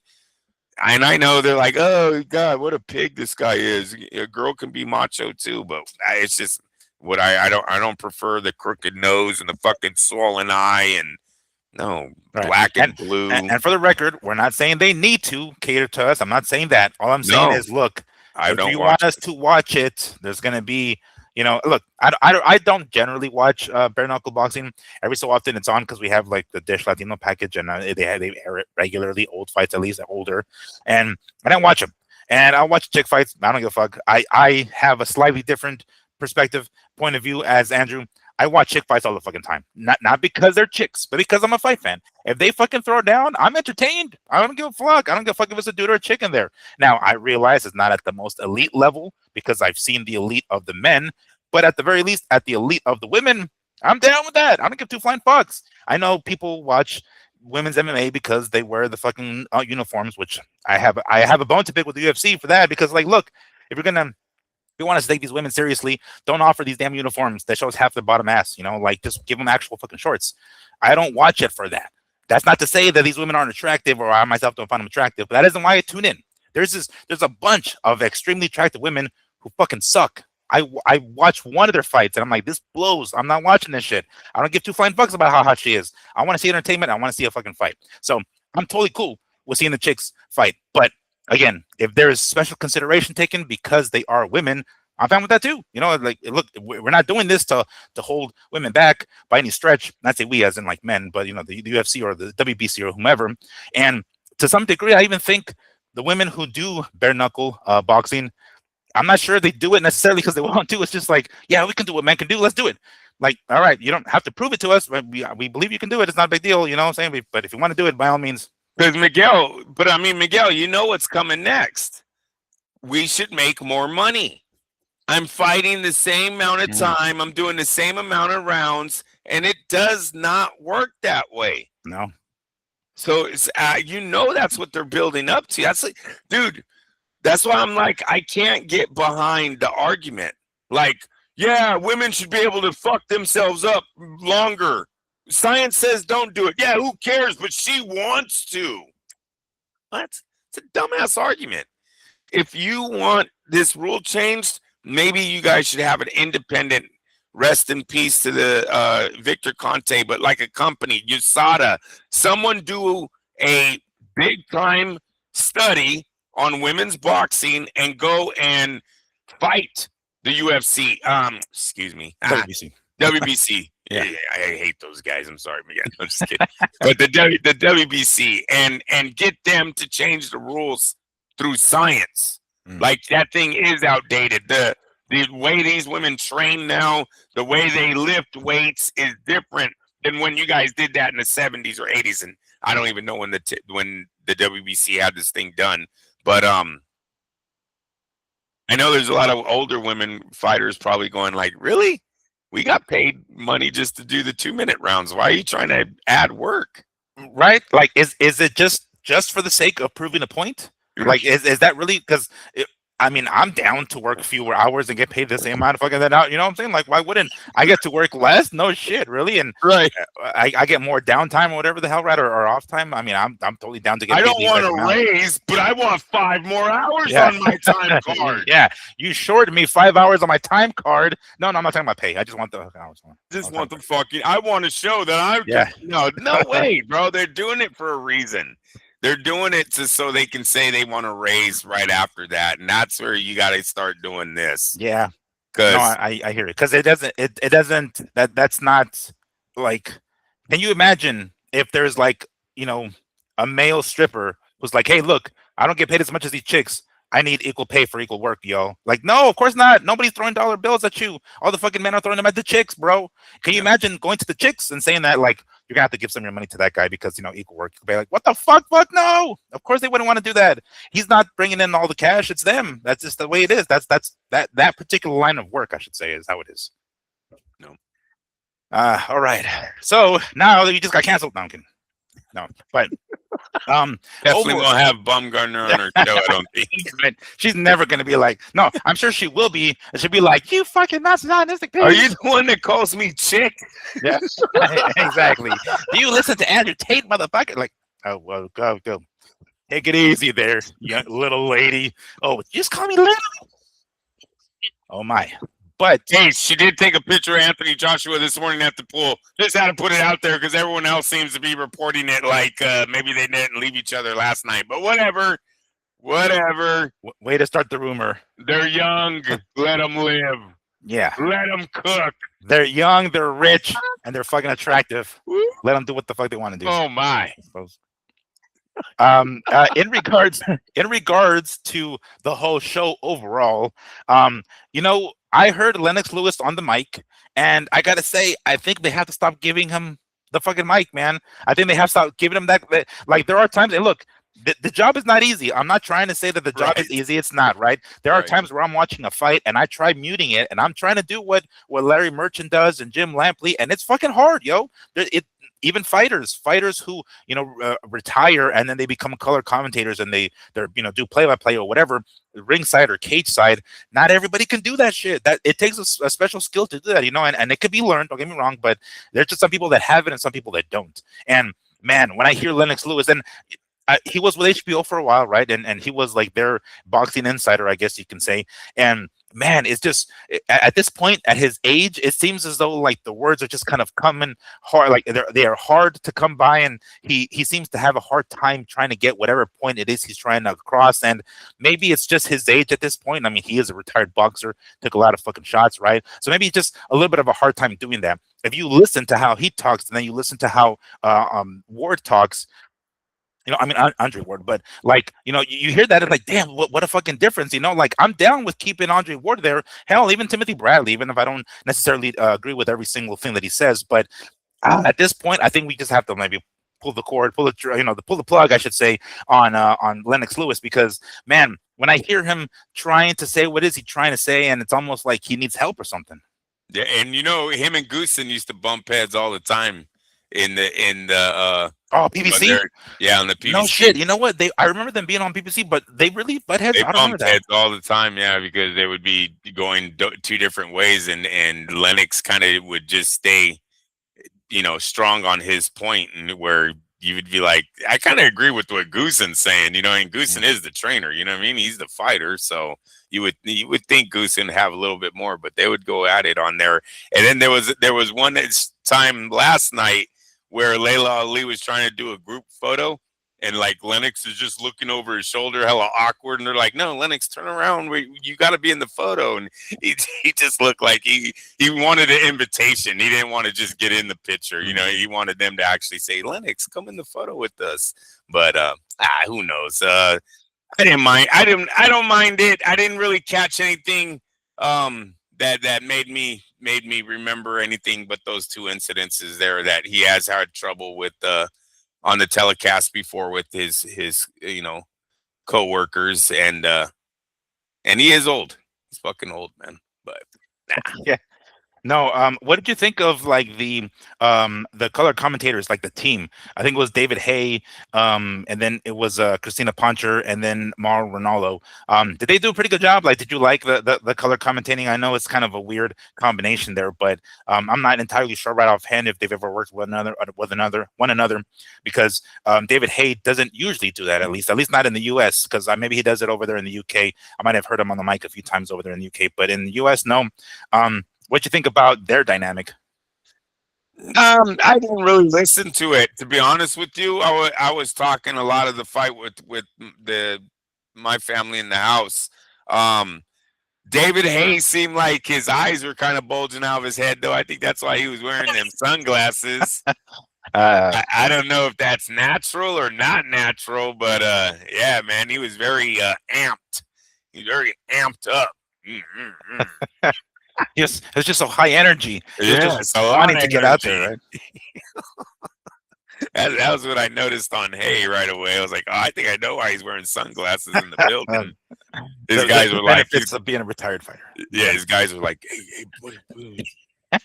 And I know they're like, oh God, what a pig this guy is. A girl can be macho too, but it's just what I don't prefer the crooked nose and the fucking swollen eye and. No, black and blue. And for the record, we're not saying they need to cater to us. I'm not saying that. All I'm saying is, look, if you want us to watch it, there's going to be, look, I don't generally watch bare knuckle boxing. Every so often it's on because we have like the Dish Latino package and they air it regularly, old fights at least, older. And I don't watch them. And I'll watch chick fights. I don't give a fuck. I have a slightly different perspective, point of view as Andrew. I watch chick fights all the fucking time. Not because they're chicks, but because I'm a fight fan. If they fucking throw down, I'm entertained. I don't give a fuck. I don't give a fuck if it's a dude or a chick in there. Now, I realize it's not at the most elite level because I've seen the elite of the men, but at the very least, at the elite of the women, I'm down with that. I don't give 2 flying fucks. I know people watch women's MMA because they wear the fucking uniforms, which I have a bone to pick with the UFC for that because, like, look, if you want us to take these women seriously, don't offer these damn uniforms that shows half their bottom ass, like just give them actual fucking shorts. I don't watch it for that. That's not to say that these women aren't attractive or I myself don't find them attractive, but that isn't why I tune in. There's a bunch of extremely attractive women who fucking suck. I watch one of their fights and I'm like, this blows. I'm not watching this shit. I don't give 2 flying fucks about how hot she is. I want to see entertainment. I want to see a fucking fight. So I'm totally cool with seeing the chicks fight. But again, if there is special consideration taken because they are women, I'm fine with that too. Like, look, we're not doing this to hold women back by any stretch. Not say we as in like men, but the UFC or the WBC or whomever. And to some degree, I even think the women who do bare knuckle boxing, I'm not sure they do it necessarily because they want to. It's just like, yeah, we can do what men can do. Let's do it. Like, all right, you don't have to prove it to us, but we believe you can do it. It's not a big deal. You know what I'm saying? But if you want to do it, by all means. Because Miguel, what's coming next. We should make more money. I'm fighting the same amount of time. I'm doing the same amount of rounds, and it does not work that way. No. So it's that's what they're building up to. That's like, dude, that's why I'm like, I can't get behind the argument. Like, yeah, women should be able to fuck themselves up longer. Science says don't do it. Yeah, who cares? But she wants to. What? It's a dumbass argument. If you want this rule changed, maybe you guys should have an independent, rest in peace to the Victor Conte, but like a company, USADA, someone do a big time study on women's boxing and go and fight the UFC. Excuse me. WBC. Yeah, I hate those guys. I'm sorry, Miguel. I'm just kidding. But the WBC and get them to change the rules through science. Like, that thing is outdated. The way these women train now, the way they lift weights is different than when you guys did that in the 70s or 80s. And I don't even know when the WBC had this thing done. But I know there's a lot of older women fighters probably going like, really? We got paid money just to do the 2-minute rounds. Why are you trying to add work? Right? Like, is it just for the sake of proving a point? Like, is that really? Because I mean, I'm down to work fewer hours and get paid the same amount of fucking that out. You know what I'm saying? Like, why wouldn't I get to work less? No shit, really. And Right. I get more downtime or whatever the hell, right? Or off time. I mean, I'm totally down to get I paid don't the want exact a amount. raise, but I want 5 more hours Yeah. on my time card. Yeah, you shorted me 5 hours on my time card. No, I'm not talking about pay. I just want the hours. Just want the fucking. I want to show that I'm. Yeah. No way, bro. They're doing it for a reason. They're doing it so they can say they want to raise right after that, and that's where you got to start doing this. Yeah. Because No, I hear it. Because it doesn't that's not like. Can you imagine if there's like, a male stripper who's like, hey, look, I don't get paid as much as these chicks. I need equal pay for equal work, yo. Like, no, of course not. Nobody's throwing dollar bills at you. All the fucking men are throwing them at the chicks, bro. Can you imagine going to the chicks and saying that, like, you're gonna have to give some of your money to that guy because equal work? You'll be like, what the fuck? Fuck no. Of course they wouldn't want to do that. He's not bringing in all the cash. It's them. That's just the way it is. That particular line of work, I should say, is how it is. No. All right. So now you just got canceled, Duncan. No, but definitely won't have Bumgarner on her show. I don't think. She's never gonna be like. No, I'm sure she will be. She'll be like, you fucking misogynistic pig. Are you the one that calls me chick? Yeah, exactly. Do you listen to Andrew Tate, motherfucker? Like, oh well, go. Take it easy there, you little lady. Oh, just call me little. Oh my. But hey, she did take a picture of Anthony Joshua this morning at the pool. Just had to put it out there because everyone else seems to be reporting it like maybe they didn't leave each other last night. But whatever. Way to start the rumor. They're young. Let them live. Yeah. Let them cook. They're young. They're rich, and they're fucking attractive. Let them do what the fuck they want to do. Oh my. I suppose. In regards to the whole show overall, I heard Lennox Lewis on the mic, and I gotta say, I think they have to stop giving him the fucking mic, man. I think they have to stop giving him that. Like, there are times, and look, the job is not easy. I'm not trying to say that the job is easy. It's not, right? There are times where I'm watching a fight and I try muting it, and I'm trying to do what Larry Merchant does and Jim Lampley, and it's fucking hard, yo. Even fighters who retire and then they become color commentators and they're do play-by-play or whatever, ringside or cage side. Not everybody can do that shit. That it takes a special skill to do that, and it could be learned. Don't get me wrong, but there's just some people that have it and some people that don't. And man, when I hear Lennox Lewis, and he was with HBO for a while, right? And he was like their boxing insider, I guess you can say. And man, it's just at this point, at his age, it seems as though like the words are just kind of coming hard, like they are hard to come by, and he seems to have a hard time trying to get whatever point it is he's trying to cross. And maybe it's just his age at this point. I mean, he is a retired boxer, took a lot of fucking shots, right? So maybe just a little bit of a hard time doing that. If you listen to how he talks, and then you listen to how Ward talks. I mean, Andre Ward, but like, you hear that, it's like, damn, what a fucking difference, like, I'm down with keeping Andre Ward there. Hell, even Timothy Bradley, even if I don't necessarily agree with every single thing that he says, but at this point, I think we just have to maybe pull the cord, pull the plug, I should say, on Lennox Lewis, because man, when I hear him trying to say what is he trying to say, and it's almost like he needs help or something. Yeah, and him and Goosen used to bump heads all the time in the PBC. On the PBC. No shit. You know what? I remember them being on PBC, but they really butt heads. They bumped heads all the time, yeah, because they would be going two different ways, and Lennox kind of would just stay, strong on his point, and where you would be like, I kind of agree with what Goosen's saying, and Goosen is the trainer, you know what I mean? He's the fighter, so you would think Goosen would have a little bit more, but they would go at it on there. And then there was one time last night where Layla Ali was trying to do a group photo, and like Lennox is just looking over his shoulder, hella awkward, and they're like, "No, Lennox, turn around. You got to be in the photo." And he just looked like he wanted an invitation. He didn't want to just get in the picture. He wanted them to actually say, "Lennox, come in the photo with us." But who knows? I didn't mind. I don't mind it. I didn't really catch anything that made me remember anything but those two incidences there that he has had trouble with on the telecast before with his co-workers, and he is old. He's fucking old, man. But nah. Yeah. No, what did you think of like the color commentators, like the team? I think it was David Hay, and then it was Christina Poncher, and then Mauro Ronaldo. Did they do a pretty good job? Like, did you like the color commentating? I know it's kind of a weird combination there, but I'm not entirely sure right offhand if they've ever worked with one another, because David Hay doesn't usually do that, at least not in the U.S. Because maybe he does it over there in the U.K. I might have heard him on the mic a few times over there in the U.K., but in the U.S., no. What you think about their dynamic? I didn't really listen to it, to be honest with you. I was talking a lot of the fight with my family in the house. David Hayes seemed like his eyes were kind of bulging out of his head, though. I think that's why he was wearing them sunglasses. I don't know if that's natural or not natural, but yeah, man, he was very amped. He's very amped up. Yes, it's just so high energy. Yeah, just wanting to get out there, right? That was what I noticed on Hay right away. I was like, oh, I think I know why he's wearing sunglasses in the building. These guys were like, benefits of being a retired fighter. Yeah, his guys were like, hey, boy.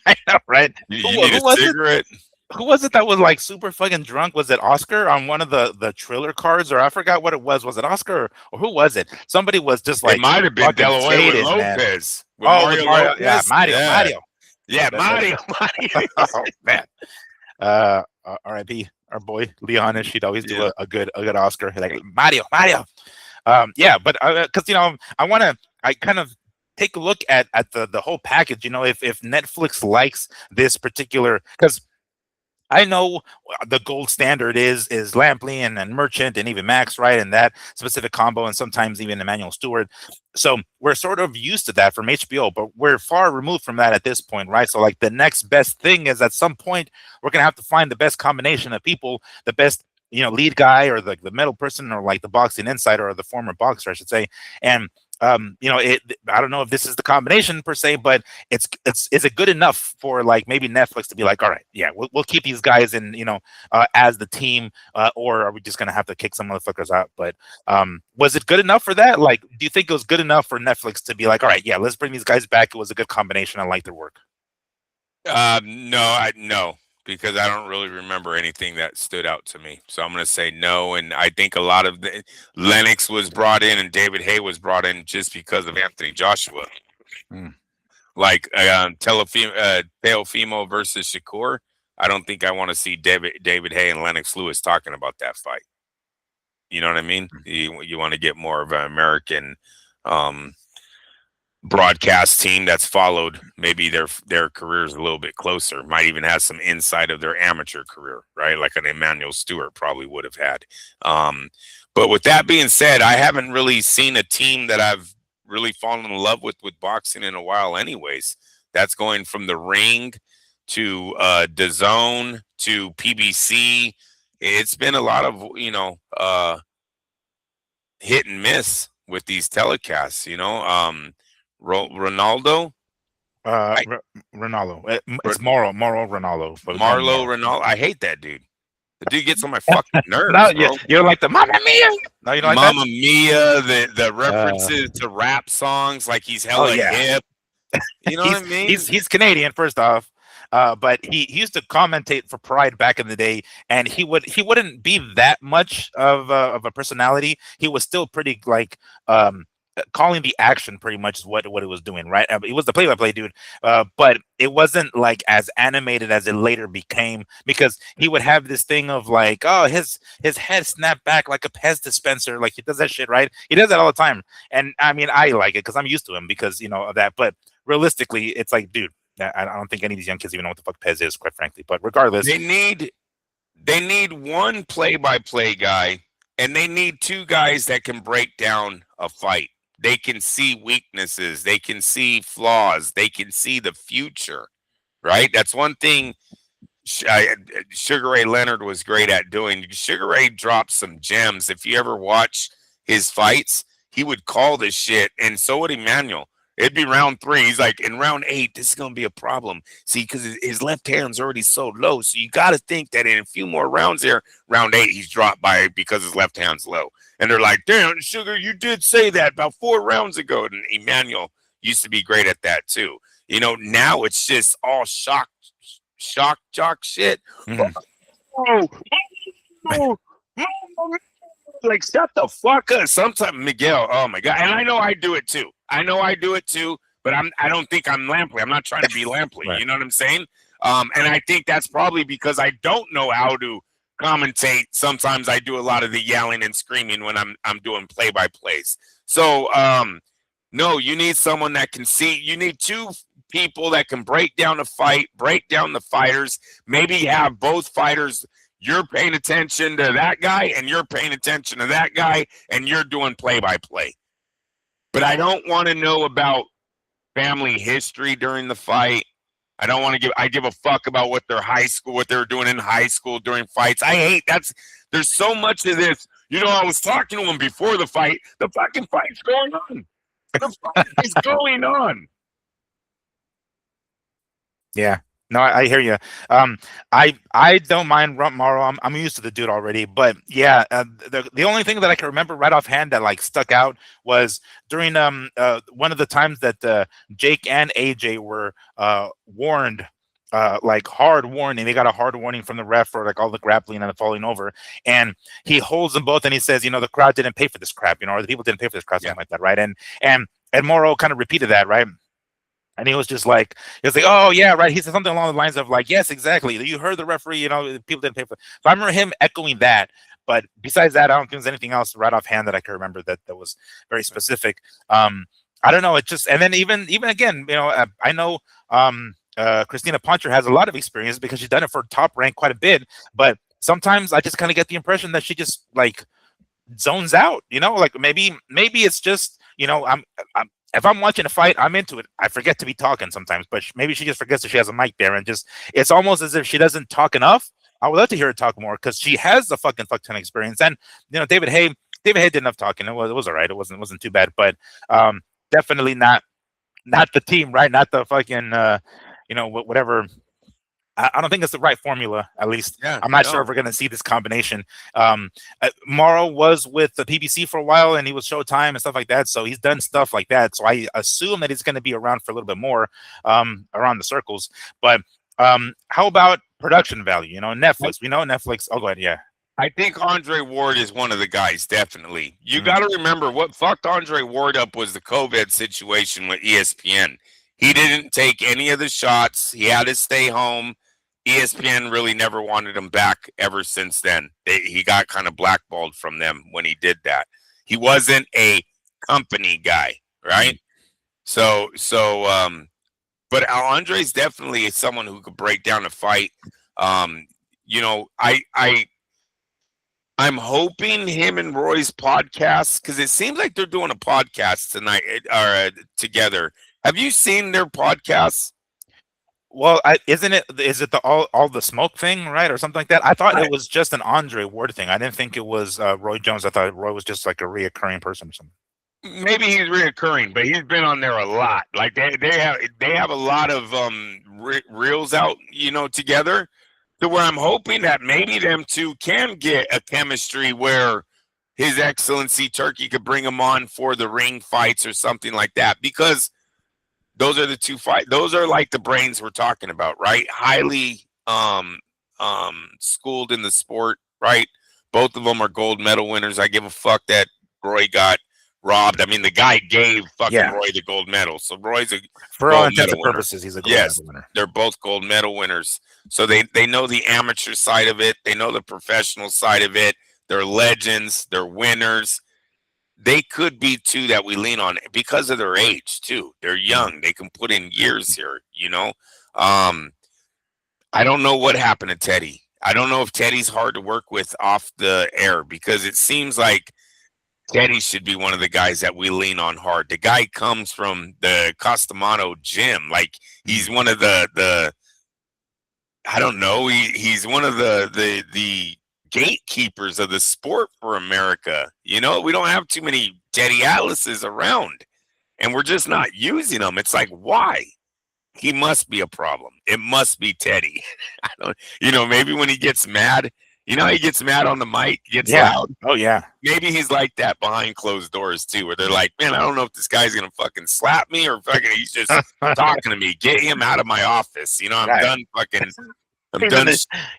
I know, right? You need a cigarette? Who was it that was like super fucking drunk? Was it Oscar on one of the Triller cards, or I forgot what it was? Was it Oscar or who was it? Somebody was just like, it might have been Delaware with Lopez. With Mario Lopez? Yeah, Mario. Yeah, Mario. Oh man. R.I.P. our boy Leonish. He'd always do a good Oscar, like Mario. Yeah, but because I kind of take a look at the whole package. If Netflix likes this particular, because I know the gold standard is Lampley and Merchant and even Max, right? And that specific combo, and sometimes even Emmanuel Stewart. So we're sort of used to that from HBO, but we're far removed from that at this point, right? So like the next best thing is at some point we're gonna have to find the best combination of people, the best lead guy, or the middle person, or like the boxing insider, or the former boxer, I should say. And I don't know if this is the combination per se, but is it good enough for like maybe Netflix to be like, all right, yeah, we'll keep these guys in, as the team, or are we just gonna have to kick some motherfuckers out? But was it good enough for that? Like, do you think it was good enough for Netflix to be like, all right, yeah, let's bring these guys back? It was a good combination. I like their work. No, because I don't really remember anything that stood out to me. So I'm going to say no. And I think a lot of Lennox was brought in and David Hay was brought in just because of Anthony Joshua. Like Teofimo versus Shakur. I don't think I want to see David Hay and Lennox Lewis talking about that fight. You know what I mean? You want to get more of an American broadcast team that's followed maybe their careers a little bit closer, might even have some insight of their amateur career, right? Like an Emmanuel Stewart probably would have had. But with that being said, I haven't really seen a team that I've really fallen in love with boxing in a while anyways. That's going from The Ring to DAZN to PBC. It's been a lot of hit and miss with these telecasts, Ronaldo? Ronaldo. It's Mauro Ronaldo. Marlo Ronaldo. I hate that dude. The dude gets on my fucking nerves. No, you're like the Mamma Mia. No, you don't like Mamma Mia, the references to rap songs, like he's hella hip. You know what I mean? He's Canadian, first off. But he used to commentate for Pride back in the day, and he wouldn't be that much of a personality. He was still pretty like calling the action, pretty much is what it was doing, right? It was the play-by-play dude, but it wasn't like as animated as it later became, because he would have this thing of like, oh, his head snapped back like a Pez dispenser, like he does that shit, right? He does that all the time, and I mean, I like it because I'm used to him because of that. But realistically, it's like, dude, I don't think any of these young kids even know what the fuck Pez is, quite frankly. But regardless, they need one play-by-play guy, and they need two guys that can break down a fight. They can see weaknesses. They can see flaws. They can see the future, right? That's one thing Sugar Ray Leonard was great at doing. Sugar Ray dropped some gems. If you ever watch his fights, he would call this shit, and so would Emmanuel. It'd be round 3. He's like, in round 8, this is going to be a problem. See, because his left hand's already so low. So you got to think that in a few more rounds there, round 8, he's dropped by because his left hand's low. And they're like, damn, Sugar, you did say that about 4 rounds ago. And Emmanuel, used to be great at that too. You know, now it's just all shock jock shit. Mhm. Oh, oh, oh, like shut the fuck up. Sometimes Miguel, oh my god, and I know I do it too. But I don't think I'm Lampley. I'm not trying to be Lampley. Right. You know what I'm saying? And I think that's probably because I don't know how to commentate. Sometimes I do a lot of the yelling and screaming when I'm doing play by plays. So no, you need someone that can see. You need two people that can break down the fight, break down the fighters. Maybe have both fighters. You're paying attention to that guy, and you're paying attention to that guy, and you're doing play by play. But I don't want to know about family history during the fight. I don't want to I give a fuck about what they were doing in high school during fights. I hate there's so much of this. You know, I was talking to him before the fight. The fucking fight's going on. The fight is going on. Yeah. No, I hear you. I don't mind Morrow. I'm used to the dude already, but yeah, the only thing that I can remember right offhand that like stuck out was during one of the times that Jake and AJ were warned, like hard warning. They got a hard warning from the ref for like all the grappling and the falling over, and he holds them both and he says, you know, the crowd didn't pay for this crap, you know, or the people didn't pay for this crap, something like that, right? And Morrow kind of repeated that, right? And he was like, oh yeah, right. He said something along the lines of like, yes, exactly. You heard the referee, you know, people didn't pay for it. So I remember him echoing that. But besides that, I don't think there's anything else right offhand that I can remember that was very specific. I don't know. It just, and then even again, you know, I know Christina Poncher has a lot of experience because she's done it for Top Rank quite a bit. But sometimes I just kind of get the impression that she just like zones out, you know, like maybe it's just, you know, if I'm watching a fight, I'm into it. I forget to be talking sometimes, but maybe she just forgets that she has a mic there, and just it's almost as if she doesn't talk enough. I would love to hear her talk more because she has the fucking fuck ton of experience. And you know, David Hay did enough talking. It was all right. It wasn't too bad, but definitely not the team, right? Not the fucking you know, whatever. I don't think it's the right formula. At least I'm not sure if we're going to see this combination. Morrow was with the PBC for a while, and he was Showtime and stuff like that. So he's done stuff like that. So I assume that he's going to be around for a little bit more around the circles. But how about production value? You know, Netflix. We know Netflix. Oh, go ahead. Yeah. I think Andre Ward is one of the guys, definitely. You got to remember what fucked Andre Ward up was the COVID situation with ESPN. He didn't take any of the shots. He had to stay home. ESPN really never wanted him back ever since then. He got kind of blackballed from them when he did that. He wasn't a company guy, right? So, but Andre's definitely someone who could break down a fight. You know, I'm hoping him and Roy's podcast, because it seems like they're doing a podcast tonight or together. Have you seen their podcasts? Well, is it the all the smoke thing, right, or something like that? I thought it was just an Andre Ward thing. I didn't think it was Roy Jones. I thought Roy was just like a reoccurring person or something. Maybe he's reoccurring, but he's been on there a lot. Like they have a lot of reels out, you know, together. To where I'm hoping that maybe them two can get a chemistry where His Excellency Turkey could bring him on for the ring fights or something like that, because those are the two fight. Those are like the brains we're talking about, right? Highly schooled in the sport, right? Both of them are gold medal winners. I give a fuck that Roy got robbed. I mean, the guy gave fucking Roy the gold medal, so Roy's for all intents and purposes, he's a gold medal winner. They're both gold medal winners, so they know the amateur side of it. They know the professional side of it. They're legends. They're winners. They could be two that we lean on because of their age too. They're young. They can put in years here, you know. I don't know what happened to Teddy. I don't know if Teddy's hard to work with off the air, because it seems like Teddy should be one of the guys that we lean on hard. The guy comes from the Costamano gym. Like, he's one of the I don't know. He's one of the gatekeepers of the sport for America. You know, we don't have too many Teddy Atlases around, and we're just not using them. It's like, why? He must be a problem. It must be Teddy. I don't, you know, maybe when he gets mad, You know, he gets mad on the mic, gets Yeah. loud. Oh yeah. Maybe he's like that behind closed doors too, where they're like, man, I don't know if this guy's gonna fucking slap me or fucking he's just talking to me. Get him out of my office. You know, I'm Right. done fucking. I'm He's done.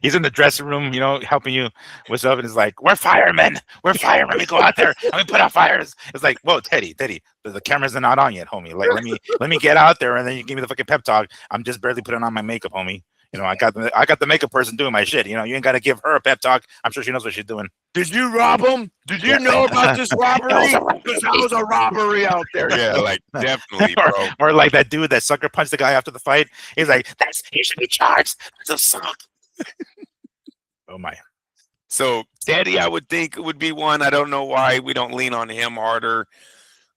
he's in the dressing room, you know, helping you with stuff, and he's like, "We're firemen. We're firemen. We go out there and we put out fires." It's like, "Whoa, Teddy, the cameras are not on yet, homie. Like, let me get out there, and then you give me the fucking pep talk. I'm just barely putting on my makeup, homie. You know, I got the makeup person doing my shit. You know, you ain't got to give her a pep talk. I'm sure she knows what she's doing." Did you rob him? Did you know about this robbery? Because that was a robbery out there. Yeah, like definitely, bro. or like that dude that sucker punched the guy after the fight. He's like, he should be charged. That's a suck. Oh my. So Teddy, I would think would be one. I don't know why we don't lean on him harder.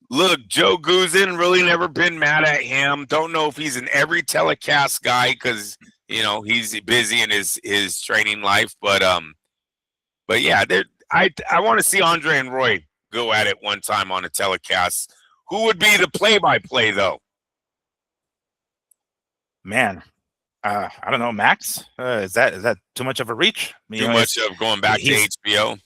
Look, Joe Guzin, really never been mad at him. Don't know if he's an every telecast guy because you know he's busy in his training life. But yeah, I want to see Andre and Roy go at it one time on a telecast. Who would be the play-by-play though? Man, I don't know, Max. Is that too much of a reach? Too much of going back to HBO.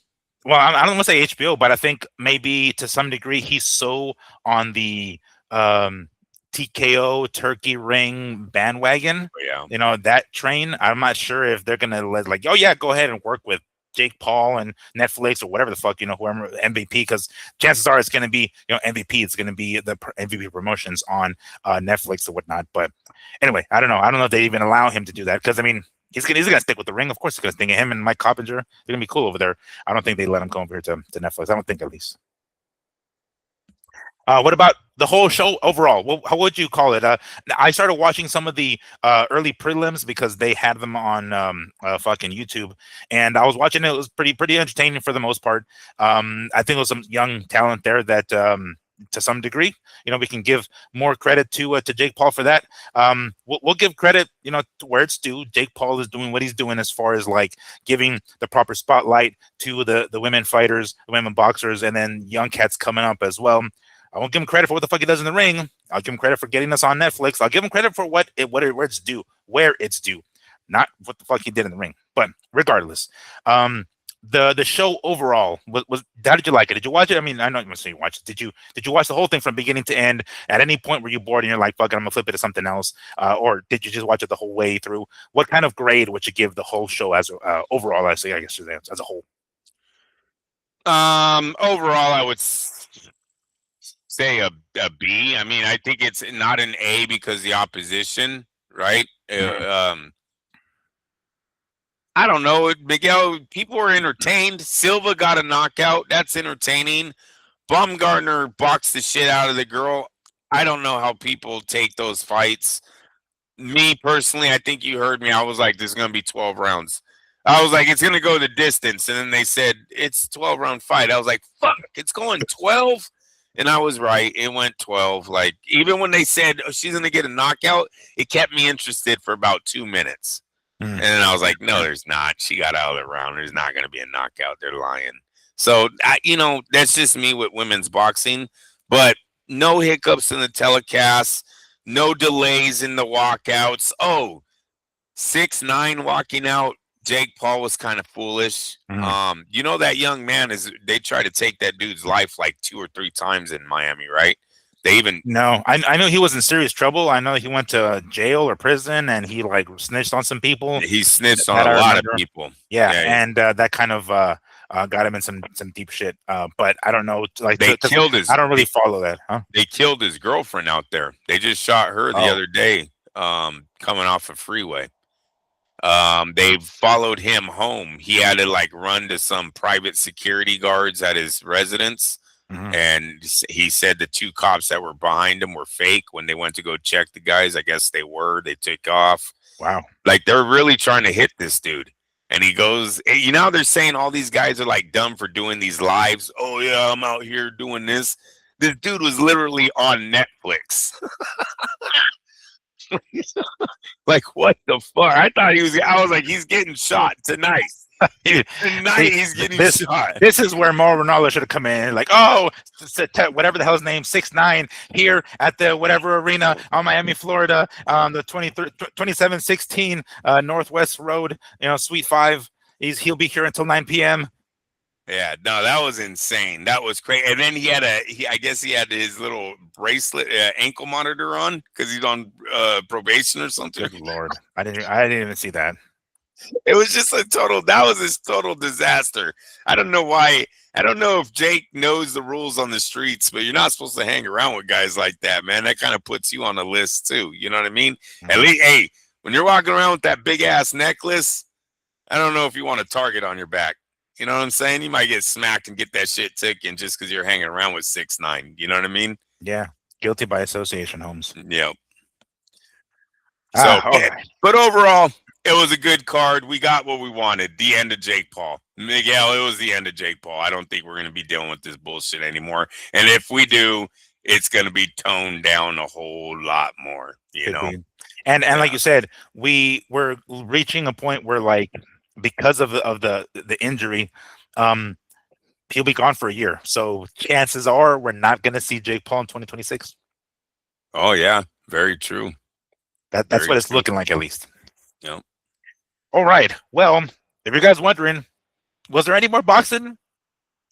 Well, I don't want to say HBO, but I think maybe to some degree he's so on the TKO Turkey Ring bandwagon. Oh, yeah. You know, that train. I'm not sure if they're gonna let like, oh yeah, go ahead and work with Jake Paul and Netflix or whatever the fuck, you know, whoever MVP, because chances are it's going to be, you know, MVP. It's going to be the MVP promotions on Netflix or whatnot. But anyway, I don't know if they even allow him to do that because I mean, he's gonna stick with the ring. Of course, he's gonna sting him and Mike Coppinger. They're gonna be cool over there. I don't think they let him come over here to Netflix. I don't think, at least. What about the whole show overall? How would you call it? I started watching some of the early prelims because they had them on fucking YouTube, and I was watching it. It was pretty entertaining for the most part. I think there was some young talent there that, to some degree, you know, we can give more credit to Jake Paul for that. We'll give credit, you know, to where it's due. Jake Paul is doing what he's doing as far as like giving the proper spotlight to the women fighters, the women boxers, and then young cats coming up as well. I won't give him credit for what the fuck he does in the ring. I'll give him credit for getting us on Netflix. I'll give him credit for where it's due, not what the fuck he did in the ring. But regardless, the show overall was how did you like it? Did you watch it? I mean, I know you must say you watched it. Did you watch the whole thing from beginning to end? At any point were you bored and you're like, fuck it, I'm gonna flip it to something else? Or did you just watch it the whole way through? What kind of grade would you give the whole show as overall? I guess as a whole. Overall, I would say a B. I mean, I think it's not an A because the opposition, right? I don't know, Miguel. People were entertained. Silva got a knockout. That's entertaining. Baumgartner boxed the shit out of the girl. I don't know how people take those fights. Me personally, I think you heard me. I was like, "This is gonna be 12 rounds." I was like, "It's gonna go the distance," and then they said it's 12-round fight. I was like, "Fuck, it's going 12." And I was right. It went 12. Like, even when they said, oh, she's going to get a knockout, it kept me interested for about 2 minutes. And then I was like, no, there's not. She got out of the round. There's not going to be a knockout. They're lying. So, you know, that's just me with women's boxing. But no hiccups in the telecast. No delays in the walkouts. Oh, 6'9" walking out. Jake Paul was kind of foolish. You know, that young man they try to take that dude's life like 2 or 3 times in Miami, right? They even no, I know he was in serious trouble. I know he went to jail or prison and he like snitched on some people. He snitched on a lot of people. Yeah, and that kind of got him in some deep shit. But I don't know, like they killed his. I don't really follow that, huh? They killed his girlfriend out there. They just shot her the other day, coming off a freeway. They followed him home. He had to like run to some private security guards at his residence. And he said the 2 cops that were behind him were fake. When they went to go check the guys, I guess they took off. Wow. Like, they're really trying to hit this dude. And he goes, you know, they're saying all these guys are like dumb for doing these lives. Oh yeah, I'm out here doing this. This dude was literally on Netflix. Like, what the fuck? I was like, he's getting shot tonight. Tonight he's getting shot. This is where Mauro Ronaldo should have come in. Like, oh, whatever the hell's name, 6'9" here at the whatever arena on Miami, Florida, the 2716 Northwest Road, you know, Suite 5. He'll be here until 9 p.m. Yeah, no, that was insane. That was crazy. And then I guess he had his little bracelet, ankle monitor on because he's on probation or something. Good Lord, I didn't even see that. It was just that was a total disaster. I don't know why. I don't know if Jake knows the rules on the streets, but you're not supposed to hang around with guys like that, man. That kind of puts you on the list too. You know what I mean? Mm-hmm. At least, hey, when you're walking around with that big ass necklace, I don't know if you want a target on your back. You know what I'm saying? You might get smacked and get that shit taken just because you're hanging around with 6'9". You know what I mean? Yeah, guilty by association, Holmes. Yep. So, right. But overall, it was a good card. We got what we wanted. The end of Jake Paul. Miguel, it was the end of Jake Paul. I don't think we're going to be dealing with this bullshit anymore. And if we do, it's going to be toned down a whole lot more, you know? And like you said, we're reaching a point where, like, because of the injury, he'll be gone for a year. So chances are we're not going to see Jake Paul in 2026. Oh, yeah. Very true. That's what it's looking like, at least. Yep. All right. Well, if you guys wondering, was there any more boxing?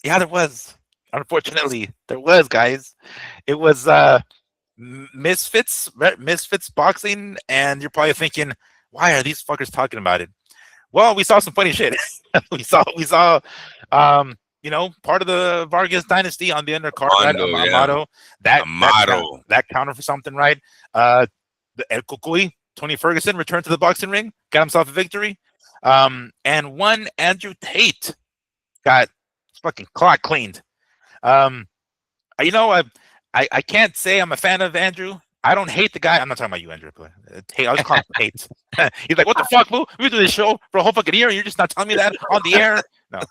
Yeah, there was. Unfortunately, there was, guys. It was Misfits boxing, and you're probably thinking, why are these fuckers talking about it? Well, we saw some funny shit. we saw part of the Vargas dynasty on the undercard, right? Amado. That counted for something, right? The El Cucuy, Tony Ferguson, returned to the boxing ring, got himself a victory. And one Andrew Tate got fucking clock cleaned. I can't say I'm a fan of Andrew. I don't hate the guy. I'm not talking about you, Andrew. Tate, I was calling him Tate. He's like, what the fuck, boo? We do this show for a whole fucking year, and you're just not telling me that on the air? No.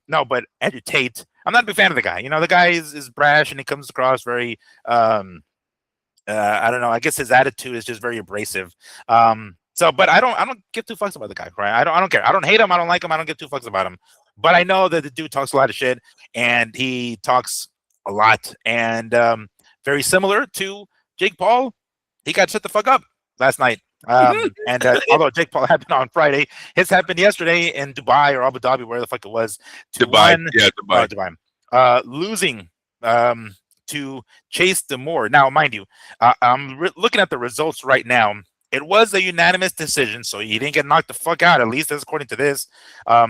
No, but Andrew Tate, I'm not a big fan of the guy. You know, the guy is brash, and he comes across very, I don't know. I guess his attitude is just very abrasive. But I don't give two fucks about the guy, right? I don't care. I don't hate him. I don't like him. I don't give two fucks about him. But I know that the dude talks a lot of shit, and he talks a lot, and very similar to Jake Paul. He got shut the fuck up last night. And although Jake Paul happened on Friday, his happened yesterday in Dubai or Abu Dhabi, where the fuck it was. Dubai. Losing to Chase Demore. Now, mind you, I'm looking at the results right now. It was a unanimous decision, so he didn't get knocked the fuck out, at least that's according to this. I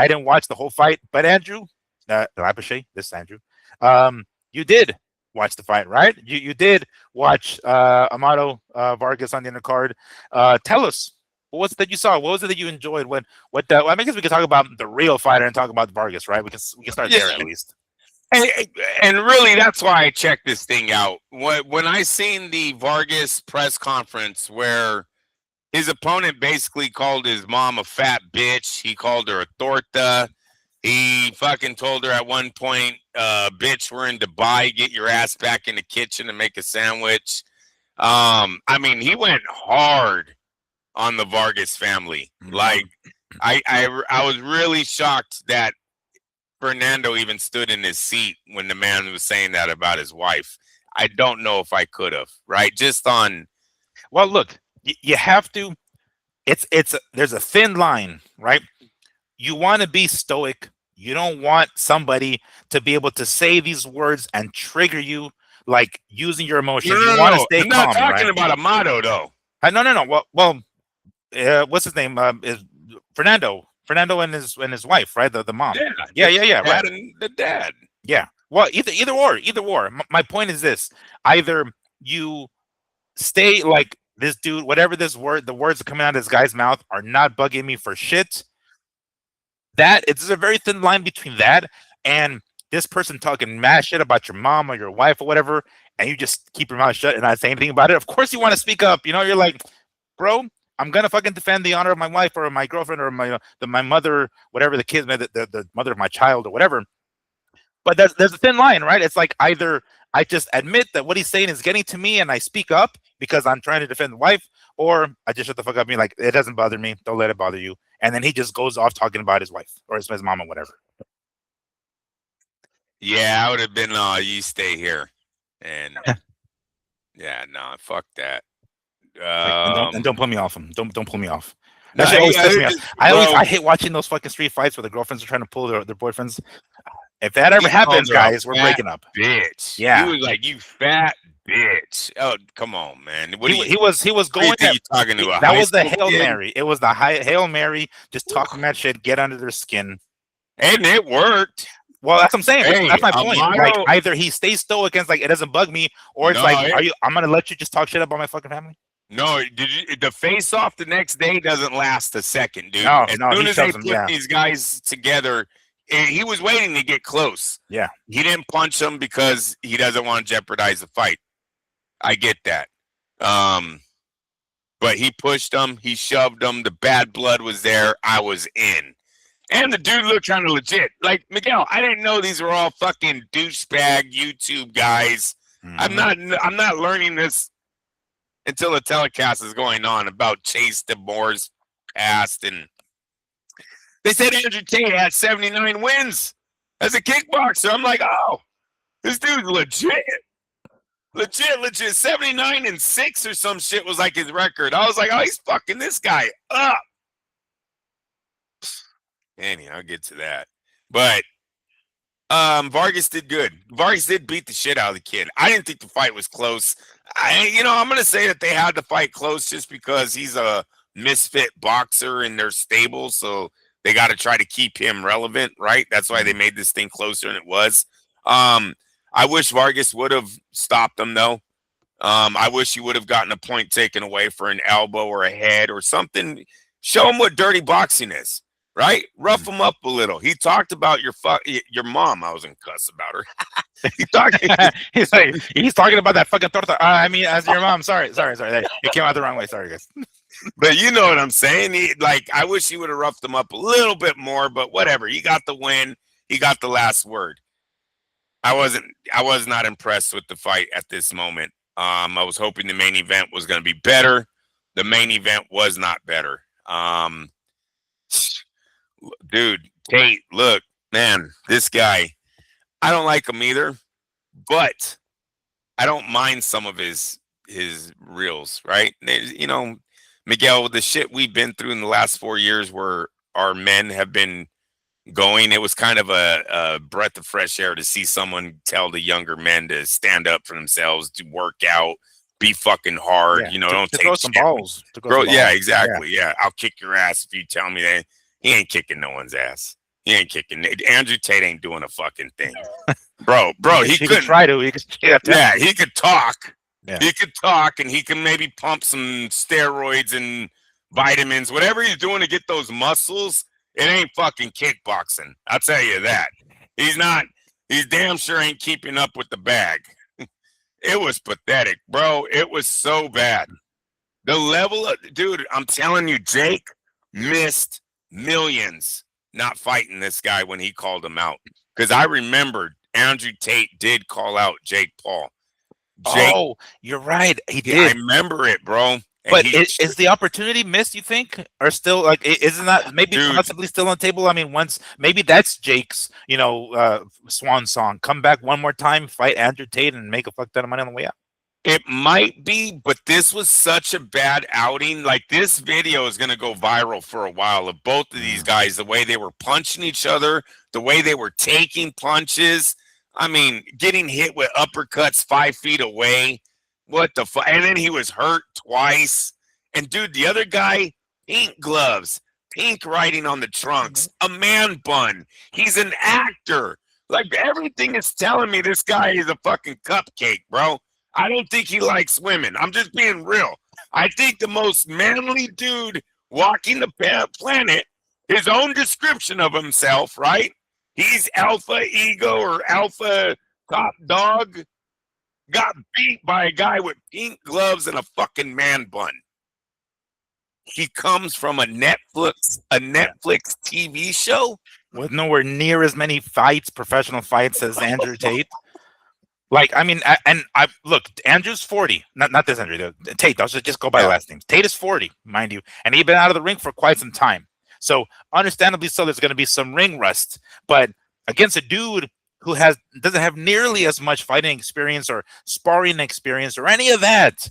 didn't watch the whole fight, but Andrew, this is Andrew, you did watch the fight, right? You did watch Amado Vargas on the undercard. Tell us, what was it that you saw? What was it that you enjoyed? I guess we could talk about the real fighter and talk about Vargas, right? We can start there at least. And really, that's why I checked this thing out. When I seen the Vargas press conference where his opponent basically called his mom a fat bitch, he called her a torta. He fucking told her at one point, bitch, we're in Dubai, get your ass back in the kitchen and make a sandwich. I mean, he went hard on the Vargas family. Like, I was really shocked that Fernando even stood in his seat when the man was saying that about his wife. I don't know if I could have, right? Just on. Well, look, you have to. There's a thin line, right? You want to be stoic. You don't want somebody to be able to say these words and trigger you, like using your emotions. You want to stay calm. I'm not talking about Amado, though. No. Well, what's his name? Is Fernando and his wife, right? The mom. Yeah. Right. And the dad. Yeah. Well, either or. My point is this: either you stay like this dude, whatever the words are coming out of this guy's mouth are not bugging me for shit. That it's a very thin line between that and this person talking mad shit about your mom or your wife or whatever, and you just keep your mouth shut and not say anything about it. Of course, you want to speak up. You know, you're like, bro, I'm gonna fucking defend the honor of my wife or my girlfriend or my mother, whatever the kids, the mother of my child or whatever. But there's a thin line, right? It's like either I just admit that what he's saying is getting to me and I speak up because I'm trying to defend the wife, or I just shut the fuck up and be like, it doesn't bother me. Don't let it bother you. And then he just goes off talking about his wife or his mom or whatever. Yeah, I would have been, you stay here. And yeah, no, fuck that. And don't pull me off him. Don't pull me off. That shit always pisses me off. Bro, I hate watching those fucking street fights where the girlfriends are trying to pull their boyfriends. If that ever he called happens, her a guys, we're fat breaking up. bitch. Yeah. He was like, "You fat bitch." Oh, come on, man. What He was going. you talking to? That was the Hail kid? Mary. It was the Hail Mary. Just talking that shit, get under their skin. And it worked. Well, that's what I'm saying. Hey, that's my point. Like, either he stays stoic and like it doesn't bug me, or it's I'm gonna let you just talk shit about my fucking family. No, the face off the next day doesn't last a second, dude. No, as soon as they put them, these guys together, he was waiting to get close. Yeah. He didn't punch him because he doesn't want to jeopardize the fight. I get that. But he pushed him, he shoved him, the bad blood was there. I was in. And the dude looked kind of legit. Like, Miguel, I didn't know these were all fucking douchebag YouTube guys. Mm-hmm. I'm not learning this until the telecast is going on about Chase DeBoer's past. And they said Andrew Tate had 79 wins as a kickboxer. I'm like, oh, this dude's legit. Legit. 79-6 or some shit was like his record. I was like, oh, he's fucking this guy up. Anyhow, I'll get to that. But Vargas did good. Vargas did beat the shit out of the kid. I didn't think the fight was close. I'm going to say that they had the fight close just because he's a misfit boxer in their stable, so they got to try to keep him relevant, right? That's why they made this thing closer than it was. I wish Vargas would have stopped him, though. I wish he would have gotten a point taken away for an elbow or a head or something. Show him what dirty boxing is. Right? Rough him up a little. He talked about your mom. I was in cuss about her. he's talking about that fucking torta. I mean, as your mom. Sorry. It came out the wrong way. Sorry, guys. But you know what I'm saying. I wish he would have roughed him up a little bit more. But whatever. He got the win. He got the last word. I was not impressed with the fight at this moment. I was hoping the main event was going to be better. The main event was not better. Dude, Tate, look, man, this guy, I don't like him either, but I don't mind some of his reels, right? Miguel, the shit we've been through in the last 4 years where our men have been going, it was kind of a breath of fresh air to see someone tell the younger men to stand up for themselves, to work out, be fucking hard, don't take throw some balls. Yeah, exactly. Yeah, I'll kick your ass if you tell me that. He ain't kicking no one's ass. He ain't kicking. Andrew Tate ain't doing a fucking thing, bro. He could try to. He could talk. Yeah. He could talk, and he can maybe pump some steroids and vitamins, whatever he's doing to get those muscles. It ain't fucking kickboxing. I'll tell you that. He's not. He's damn sure ain't keeping up with the bag. It was pathetic, bro. It was so bad. The level of dude. I'm telling you, Jake missed millions not fighting this guy when he called him out, because I remembered Andrew Tate did call out Jake Paul. Oh, you're right, he did. I remember it, bro. But is the opportunity missed, you think, or still isn't that maybe possibly still on the table? I mean, once maybe that's Jake's swan song, come back one more time, fight Andrew Tate, and make a fuck ton of money on the way out. It might be, but this was such a bad outing. Like, this video is going to go viral for a while of both of these guys, the way they were punching each other, the way they were taking punches. I mean, getting hit with uppercuts 5 feet away. What the fuck? And then he was hurt twice. And, dude, the other guy, pink gloves, pink writing on the trunks, a man bun. He's an actor. Like, everything is telling me this guy is a fucking cupcake, bro. I don't think he likes women. I'm just being real. I think the most manly dude walking the planet, his own description of himself, right? He's alpha ego or alpha top dog, got beat by a guy with pink gloves and a fucking man bun. He comes from a Netflix TV show with nowhere near as many professional fights as Andrew Tate. Like, I mean, I look, Andrew's 40. Not this Andrew, Tate. I'll just go by last names. Tate is 40, mind you, and he's been out of the ring for quite some time. So, understandably so, there's going to be some ring rust. But against a dude who doesn't have nearly as much fighting experience or sparring experience or any of that,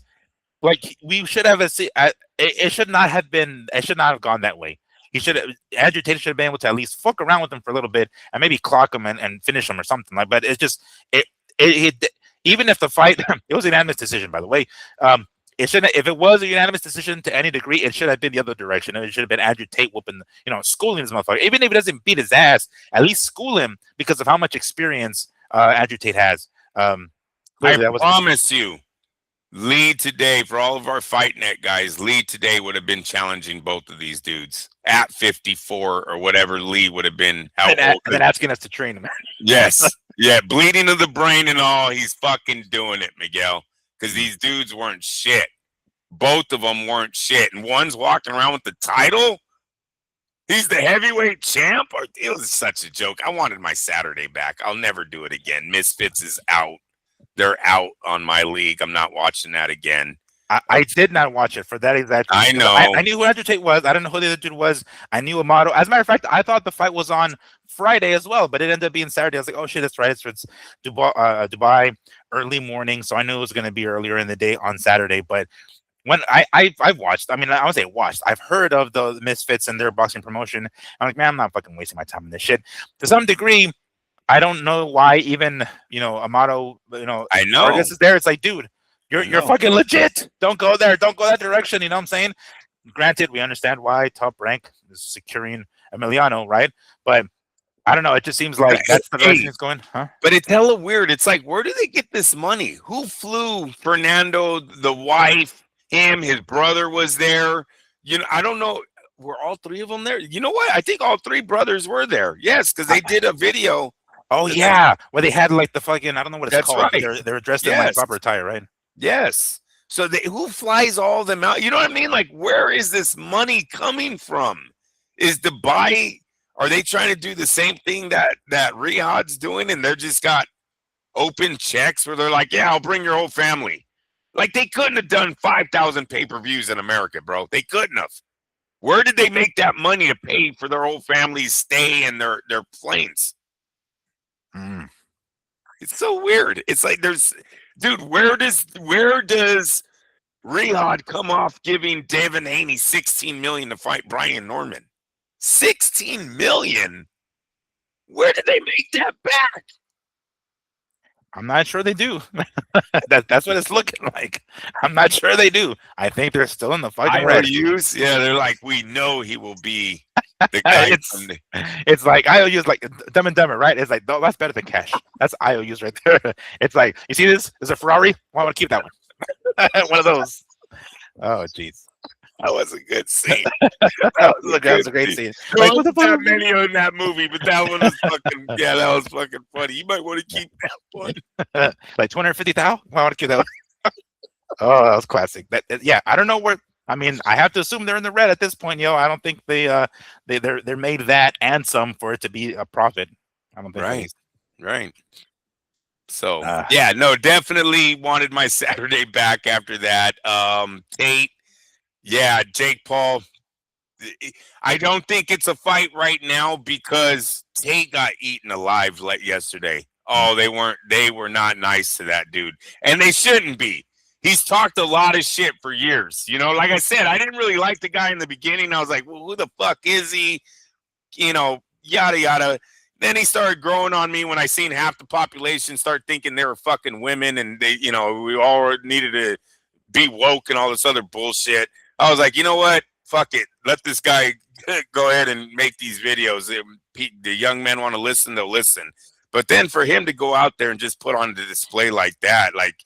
Like we should have it should not have been. It should not have gone that way. He should have. Andrew Tate should have been able to at least fuck around with him for a little bit and maybe clock him and finish him or something like. But it's just it even if the fight it was a unanimous decision, by the way. It shouldn't. If it was a unanimous decision to any degree, it should have been the other direction. It should have been Andrew Tate whooping, schooling this motherfucker. Even if he doesn't beat his ass, at least school him because of how much experience Andrew Tate has. I promise you, Lee today, for all of our Fight Net guys, Lee today would have been challenging both of these dudes at 54 or whatever Lee would have been. And then asking us to train him. Yes. Yeah, bleeding of the brain and all. He's fucking doing it, Miguel. Because these dudes weren't shit. Both of them weren't shit. And one's walking around with the title. He's the heavyweight champ. It was such a joke. I wanted my Saturday back. I'll never do it again. Misfits is out. They're out on my league. I'm not watching that again. I did not watch it for that exact reason. I know. I knew who Andrew Tate was. I don't know who the other dude was. I knew Amato. As a matter of fact, I thought the fight was on Friday as well, but it ended up being Saturday. I was like, oh shit, that's right. It's Dubai early morning, so I knew it was going to be earlier in the day on Saturday. But when I've watched, I mean, I would say watched. I've heard of the Misfits and their boxing promotion. I'm like, man, I'm not fucking wasting my time on this shit. To some degree, I don't know why even Amato, I know Vargas is there. It's like, dude. You're fucking legit. Don't go there. Don't go that direction. You know what I'm saying? Granted, we understand why Top Rank is securing Emiliano, right? But I don't know. It just seems like that's the direction it's going, huh? But it's hella weird. It's like, where do they get this money? Who flew Fernando, the wife, him, his brother was there? I don't know. Were all three of them there? You know what? I think all three brothers were there. Yes, because they did a video. Oh, yeah. Where they had like the fucking, I don't know what it's called. Right. They're dressed in like proper attire, right? Yes. So who flies all them out? You know what I mean? Like, where is this money coming from? Is Dubai, are they trying to do the same thing that Riyadh's doing? And they're just got open checks where they're like, yeah, I'll bring your whole family. Like, they couldn't have done 5,000 pay-per-views in America, bro. They couldn't have. Where did they make that money to pay for their whole family's stay and their planes? It's so weird. It's like dude, where does Riyadh come off giving Devin Haney $16 million to fight Brian Norman? $16 million? Where did they make that back? I'm not sure they do. That's what it's looking like. I'm not sure they do. I think they're still in the fucking red. IOUs? Yeah, they're like, we know he will be the guy. It's like IOUs, like Dumb and Dumber, right? It's like, no, that's better than cash. That's IOUs right there. It's like, you see this? There's a Ferrari. Well, I want to keep that one. One of those. Oh, jeez. That was a good scene. That was a great scene. Like, what the fuck? Many in that movie, but that one was fucking. Yeah, that was fucking funny. You might want to keep that one. Like 250,000. I want to keep that one. Oh, that was classic. Yeah, I don't know where. I mean, I have to assume they're in the red at this point, yo. I don't think they're made that and some for it to be a profit. I don't think. Right. So yeah, no, definitely wanted my Saturday back after that. Tate. Yeah, Jake Paul. I don't think it's a fight right now because Tate got eaten alive yesterday. Oh, they were not nice to that dude. And they shouldn't be. He's talked a lot of shit for years. Like I said, I didn't really like the guy in the beginning. I was like, well, who the fuck is he? Yada, yada. Then he started growing on me when I seen half the population start thinking they were fucking women and they, we all needed to be woke and all this other bullshit. I was like, you know what? Fuck it. Let this guy go ahead and make these videos. The young men want to listen, they'll listen. But then for him to go out there and just put on the display like that, like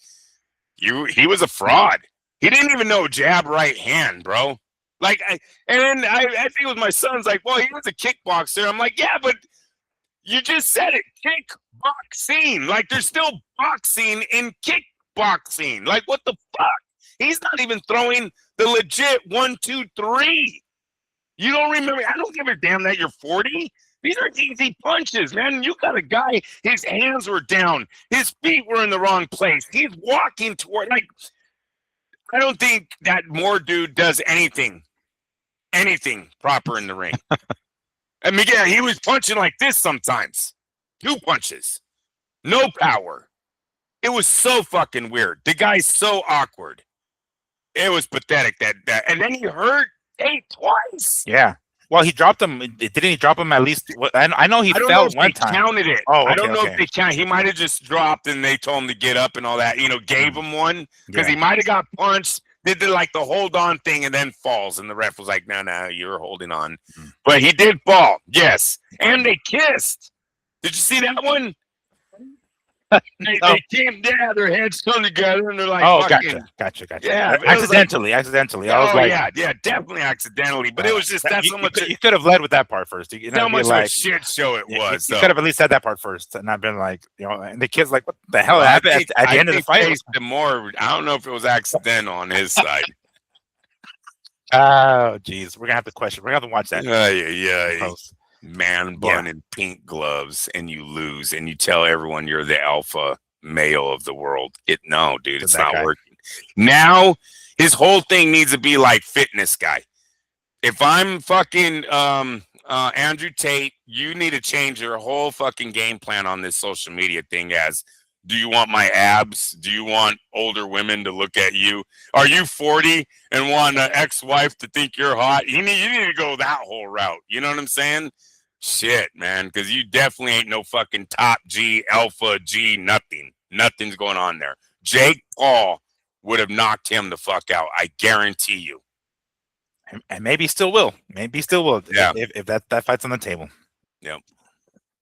he was a fraud. He didn't even know jab right hand, bro. Like, I think it was my son's like, well, he was a kickboxer. I'm like, yeah, but you just said it, kickboxing. Like, there's still boxing in kickboxing. Like, what the fuck? He's not even throwing the legit 1, 2, 3. You don't remember? I don't give a damn that you're 40. These are easy punches, man. You got a guy, his hands were down. His feet were in the wrong place. He's walking toward, like, I don't think that Moore dude does anything proper in the ring. I mean, yeah, he was punching like this sometimes. 2 punches. No power. It was so fucking weird. The guy's so awkward. It was pathetic and then he hurt Tate twice. Yeah. Well, he dropped him. Didn't he drop him at least? I know he I don't fell know if one they time. counted it. Oh, okay, I don't know okay. if they count. He might have just dropped and they told him to get up and all that. Gave him one because he might have got punched. Did the hold on thing and then falls, and the ref was like, "No, you're holding on." But he did fall, yes, and they kissed. Did you see that one? They came down, their heads come together, and they're like, "Oh, fucking, gotcha." Yeah, accidentally. I was like, yeah, definitely accidentally. But it was just that's so much. You could have led with that part first. How much of a shit show it was. You could have at least said that part first, and not been like, and the kid's like, "What the hell happened at the end of the fight?" I don't know if it was accidental on his side. Oh, geez, we're gonna have to question. We're gonna have to watch that. Yeah. Man bun and pink gloves, and you lose, and you tell everyone you're the alpha male of the world. No, dude, it's not working. Now his whole thing needs to be like fitness guy. If I'm fucking Andrew Tate, you need to change your whole fucking game plan on this social media thing. Do you want my abs? Do you want older women to look at you? Are you 40 and want an ex-wife to think you're hot? You need to go that whole route. You know what I'm saying? Shit, man, because you definitely ain't no fucking top G, alpha G, nothing. Nothing's going on there. Jake Paul would have knocked him the fuck out. I guarantee you. And maybe still will. Yeah. If that fight's on the table. Yeah.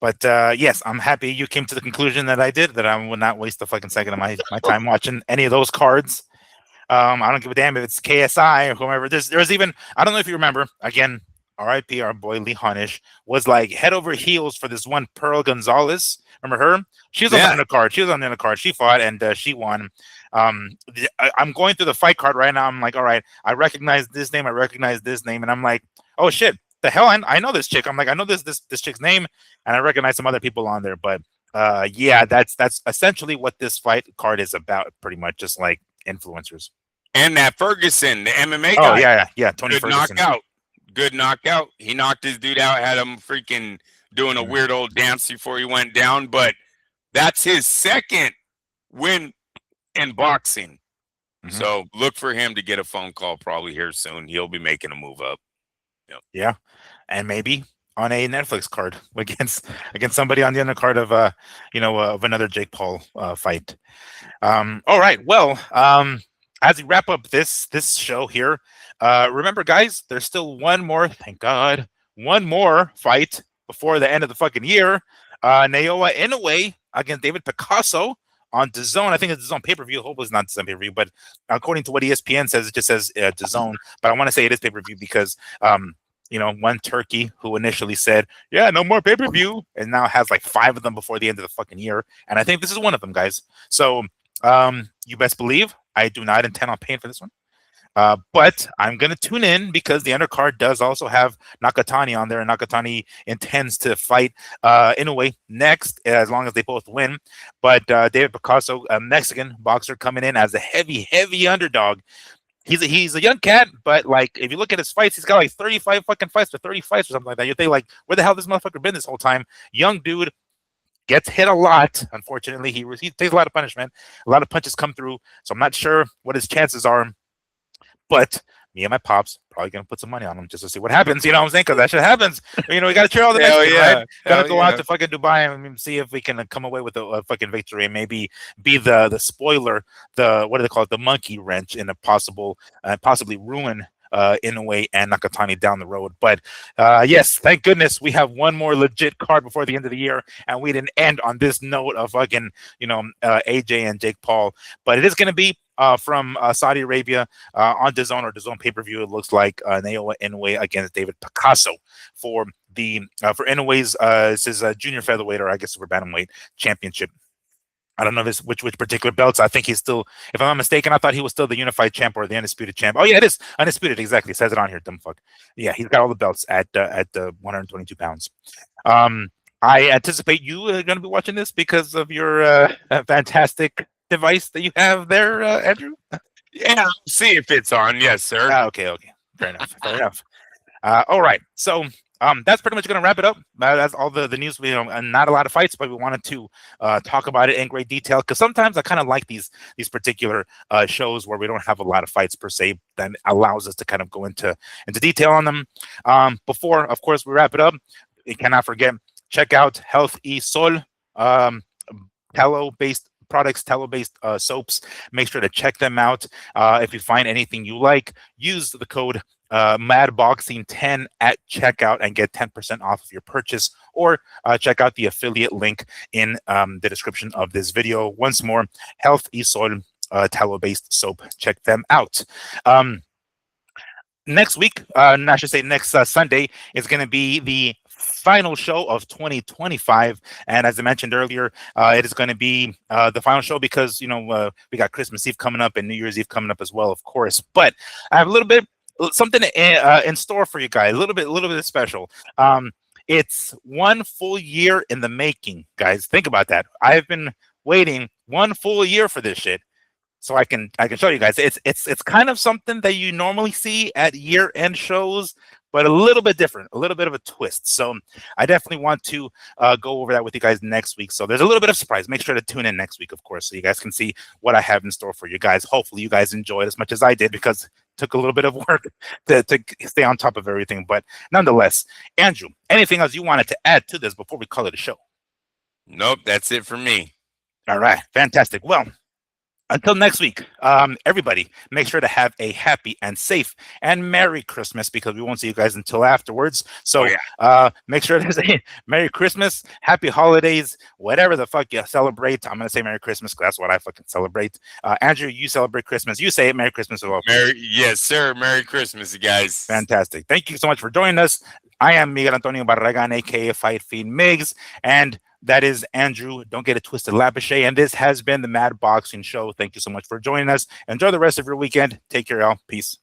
But yes, I'm happy you came to the conclusion that I did, that I would not waste a fucking second of my time watching any of those cards. I don't give a damn if it's KSI or whomever. There's even, I don't know if you remember, again, RIP, our boy Lee Honish was like head over heels for this one Pearl Gonzalez. Remember her? She was on the undercard. She fought and she won. I'm going through the fight card right now. I'm like, all right, I recognize this name. And I'm like, oh shit, the hell, I know this chick. I'm like, I know this chick's name, and I recognize some other people on there. But yeah, that's essentially what this fight card is about, pretty much, just like influencers. And that Ferguson, the MMA guy. Oh yeah, Tony Ferguson. Good knockout. He knocked his dude out, had him freaking doing a weird old dance before he went down. But that's his second win in boxing. Mm-hmm. So look for him to get a phone call probably here soon. He'll be making a move up. Yep. Yeah, and maybe on a Netflix card against somebody on the undercard of of another Jake Paul fight. All right. Well, as we wrap up this show here, remember, guys, there's still one more. Thank God, one more fight before the end of the fucking year. Naoya Inoue against David Picasso on DAZN. I think it's DAZN pay-per-view. Hopefully it's not DAZN pay-per-view, but according to what ESPN says, it just says DAZN. But I want to say it is pay-per-view because one turkey who initially said, yeah, no more pay-per-view, and now has like 5 of them before the end of the fucking year. And I think this is one of them, guys. So you best believe I do not intend on paying for this one. But I'm going to tune in because the undercard does also have Nakatani on there, and Nakatani intends to fight Inoue next, as long as they both win. But David Picasso, a Mexican boxer, coming in as a heavy underdog. He's a young cat, but like if you look at his fights, he's got like 35 fucking fights or 30 fights or something like that. You think like, where the hell this motherfucker been this whole time? Young dude, gets hit a lot. Unfortunately, he takes a lot of punishment. A lot of punches come through, so I'm not sure what his chances are. But me and my pops probably gonna put some money on him just to see what happens. You know what I'm saying? Because that shit happens. We got to cheer all the Mexicans, right? Gotta go out to fucking Dubai and see if we can come away with a fucking victory and maybe be the spoiler, what do they call it? The monkey wrench in a possibly ruin Inoue and Nakatani down the road. But yes, thank goodness we have one more legit card before the end of the year, and we didn't end on this note of fucking AJ and Jake Paul. But it is going to be from Saudi Arabia on DAZN or DAZN pay-per-view. It looks like Naoya Inoue against David Picasso for Inoue's this is a junior featherweight, or I guess super bantamweight championship. I don't know which particular belts. I think he's still, if I'm not mistaken, I thought he was still the unified champ or the undisputed champ. Oh yeah, it is undisputed. Exactly, it says it on here. Dumb fuck. Yeah, he's got all the belts at 122 pounds. I anticipate you are going to be watching this because of your fantastic device that you have there, Andrew. Yeah, see if it's on. Yes, sir. Okay. Fair enough. All right. So That's pretty much going to wrap it up. That's all the news. And not a lot of fights, but we wanted to talk about it in great detail because sometimes I kind of like these particular shows where we don't have a lot of fights per se. That allows us to kind of go into detail on them. Before, of course, we wrap it up, you cannot forget, check out Health E Sol, tallow-based products, tallow-based soaps. Make sure to check them out. If you find anything you like, use the code MADBoxing10 at checkout and get 10% off of your purchase, or check out the affiliate link in the description of this video. Once more, Health Isol tallow-based soap. Check them out. Next week, I should say next Sunday, is going to be the final show of 2025, and as I mentioned earlier, it is going to be the final show because we got Christmas Eve coming up and New Year's Eve coming up as well, of course. But I have a little bit something in store for you guys, a little bit special. It's 1 full year in the making, guys. Think about that. I've been waiting 1 full year for this shit, so I can show you guys. It's kind of something that you normally see at year-end shows, but a little bit different, a little bit of a twist. So I definitely want to go over that with you guys next week. So there's a little bit of surprise. Make sure to tune in next week, of course, so you guys can see what I have in store for you guys. Hopefully you guys enjoy it as much as I did, because it took a little bit of work to stay on top of everything. But nonetheless, Andrew, anything else you wanted to add to this before we call it a show? Nope, that's it for me. All right, fantastic. Well, until next week, everybody, make sure to have a happy and safe and Merry Christmas, because we won't see you guys until afterwards. So make sure to say Merry Christmas, Happy Holidays, whatever the fuck you celebrate. I'm going to say Merry Christmas because that's what I fucking celebrate. Andrew, you celebrate Christmas. You say it, Merry Christmas as well. Yes, sir. Merry Christmas, guys. Fantastic. Thank you so much for joining us. I am Miguel Antonio Barragan, a.k.a. Fight Fiend Migs, and that is Andrew, don't get it twisted, Lapichet, and this has been the Mad Boxing Show. Thank you so much for joining us. Enjoy the rest of your weekend. Take care, y'all. Peace.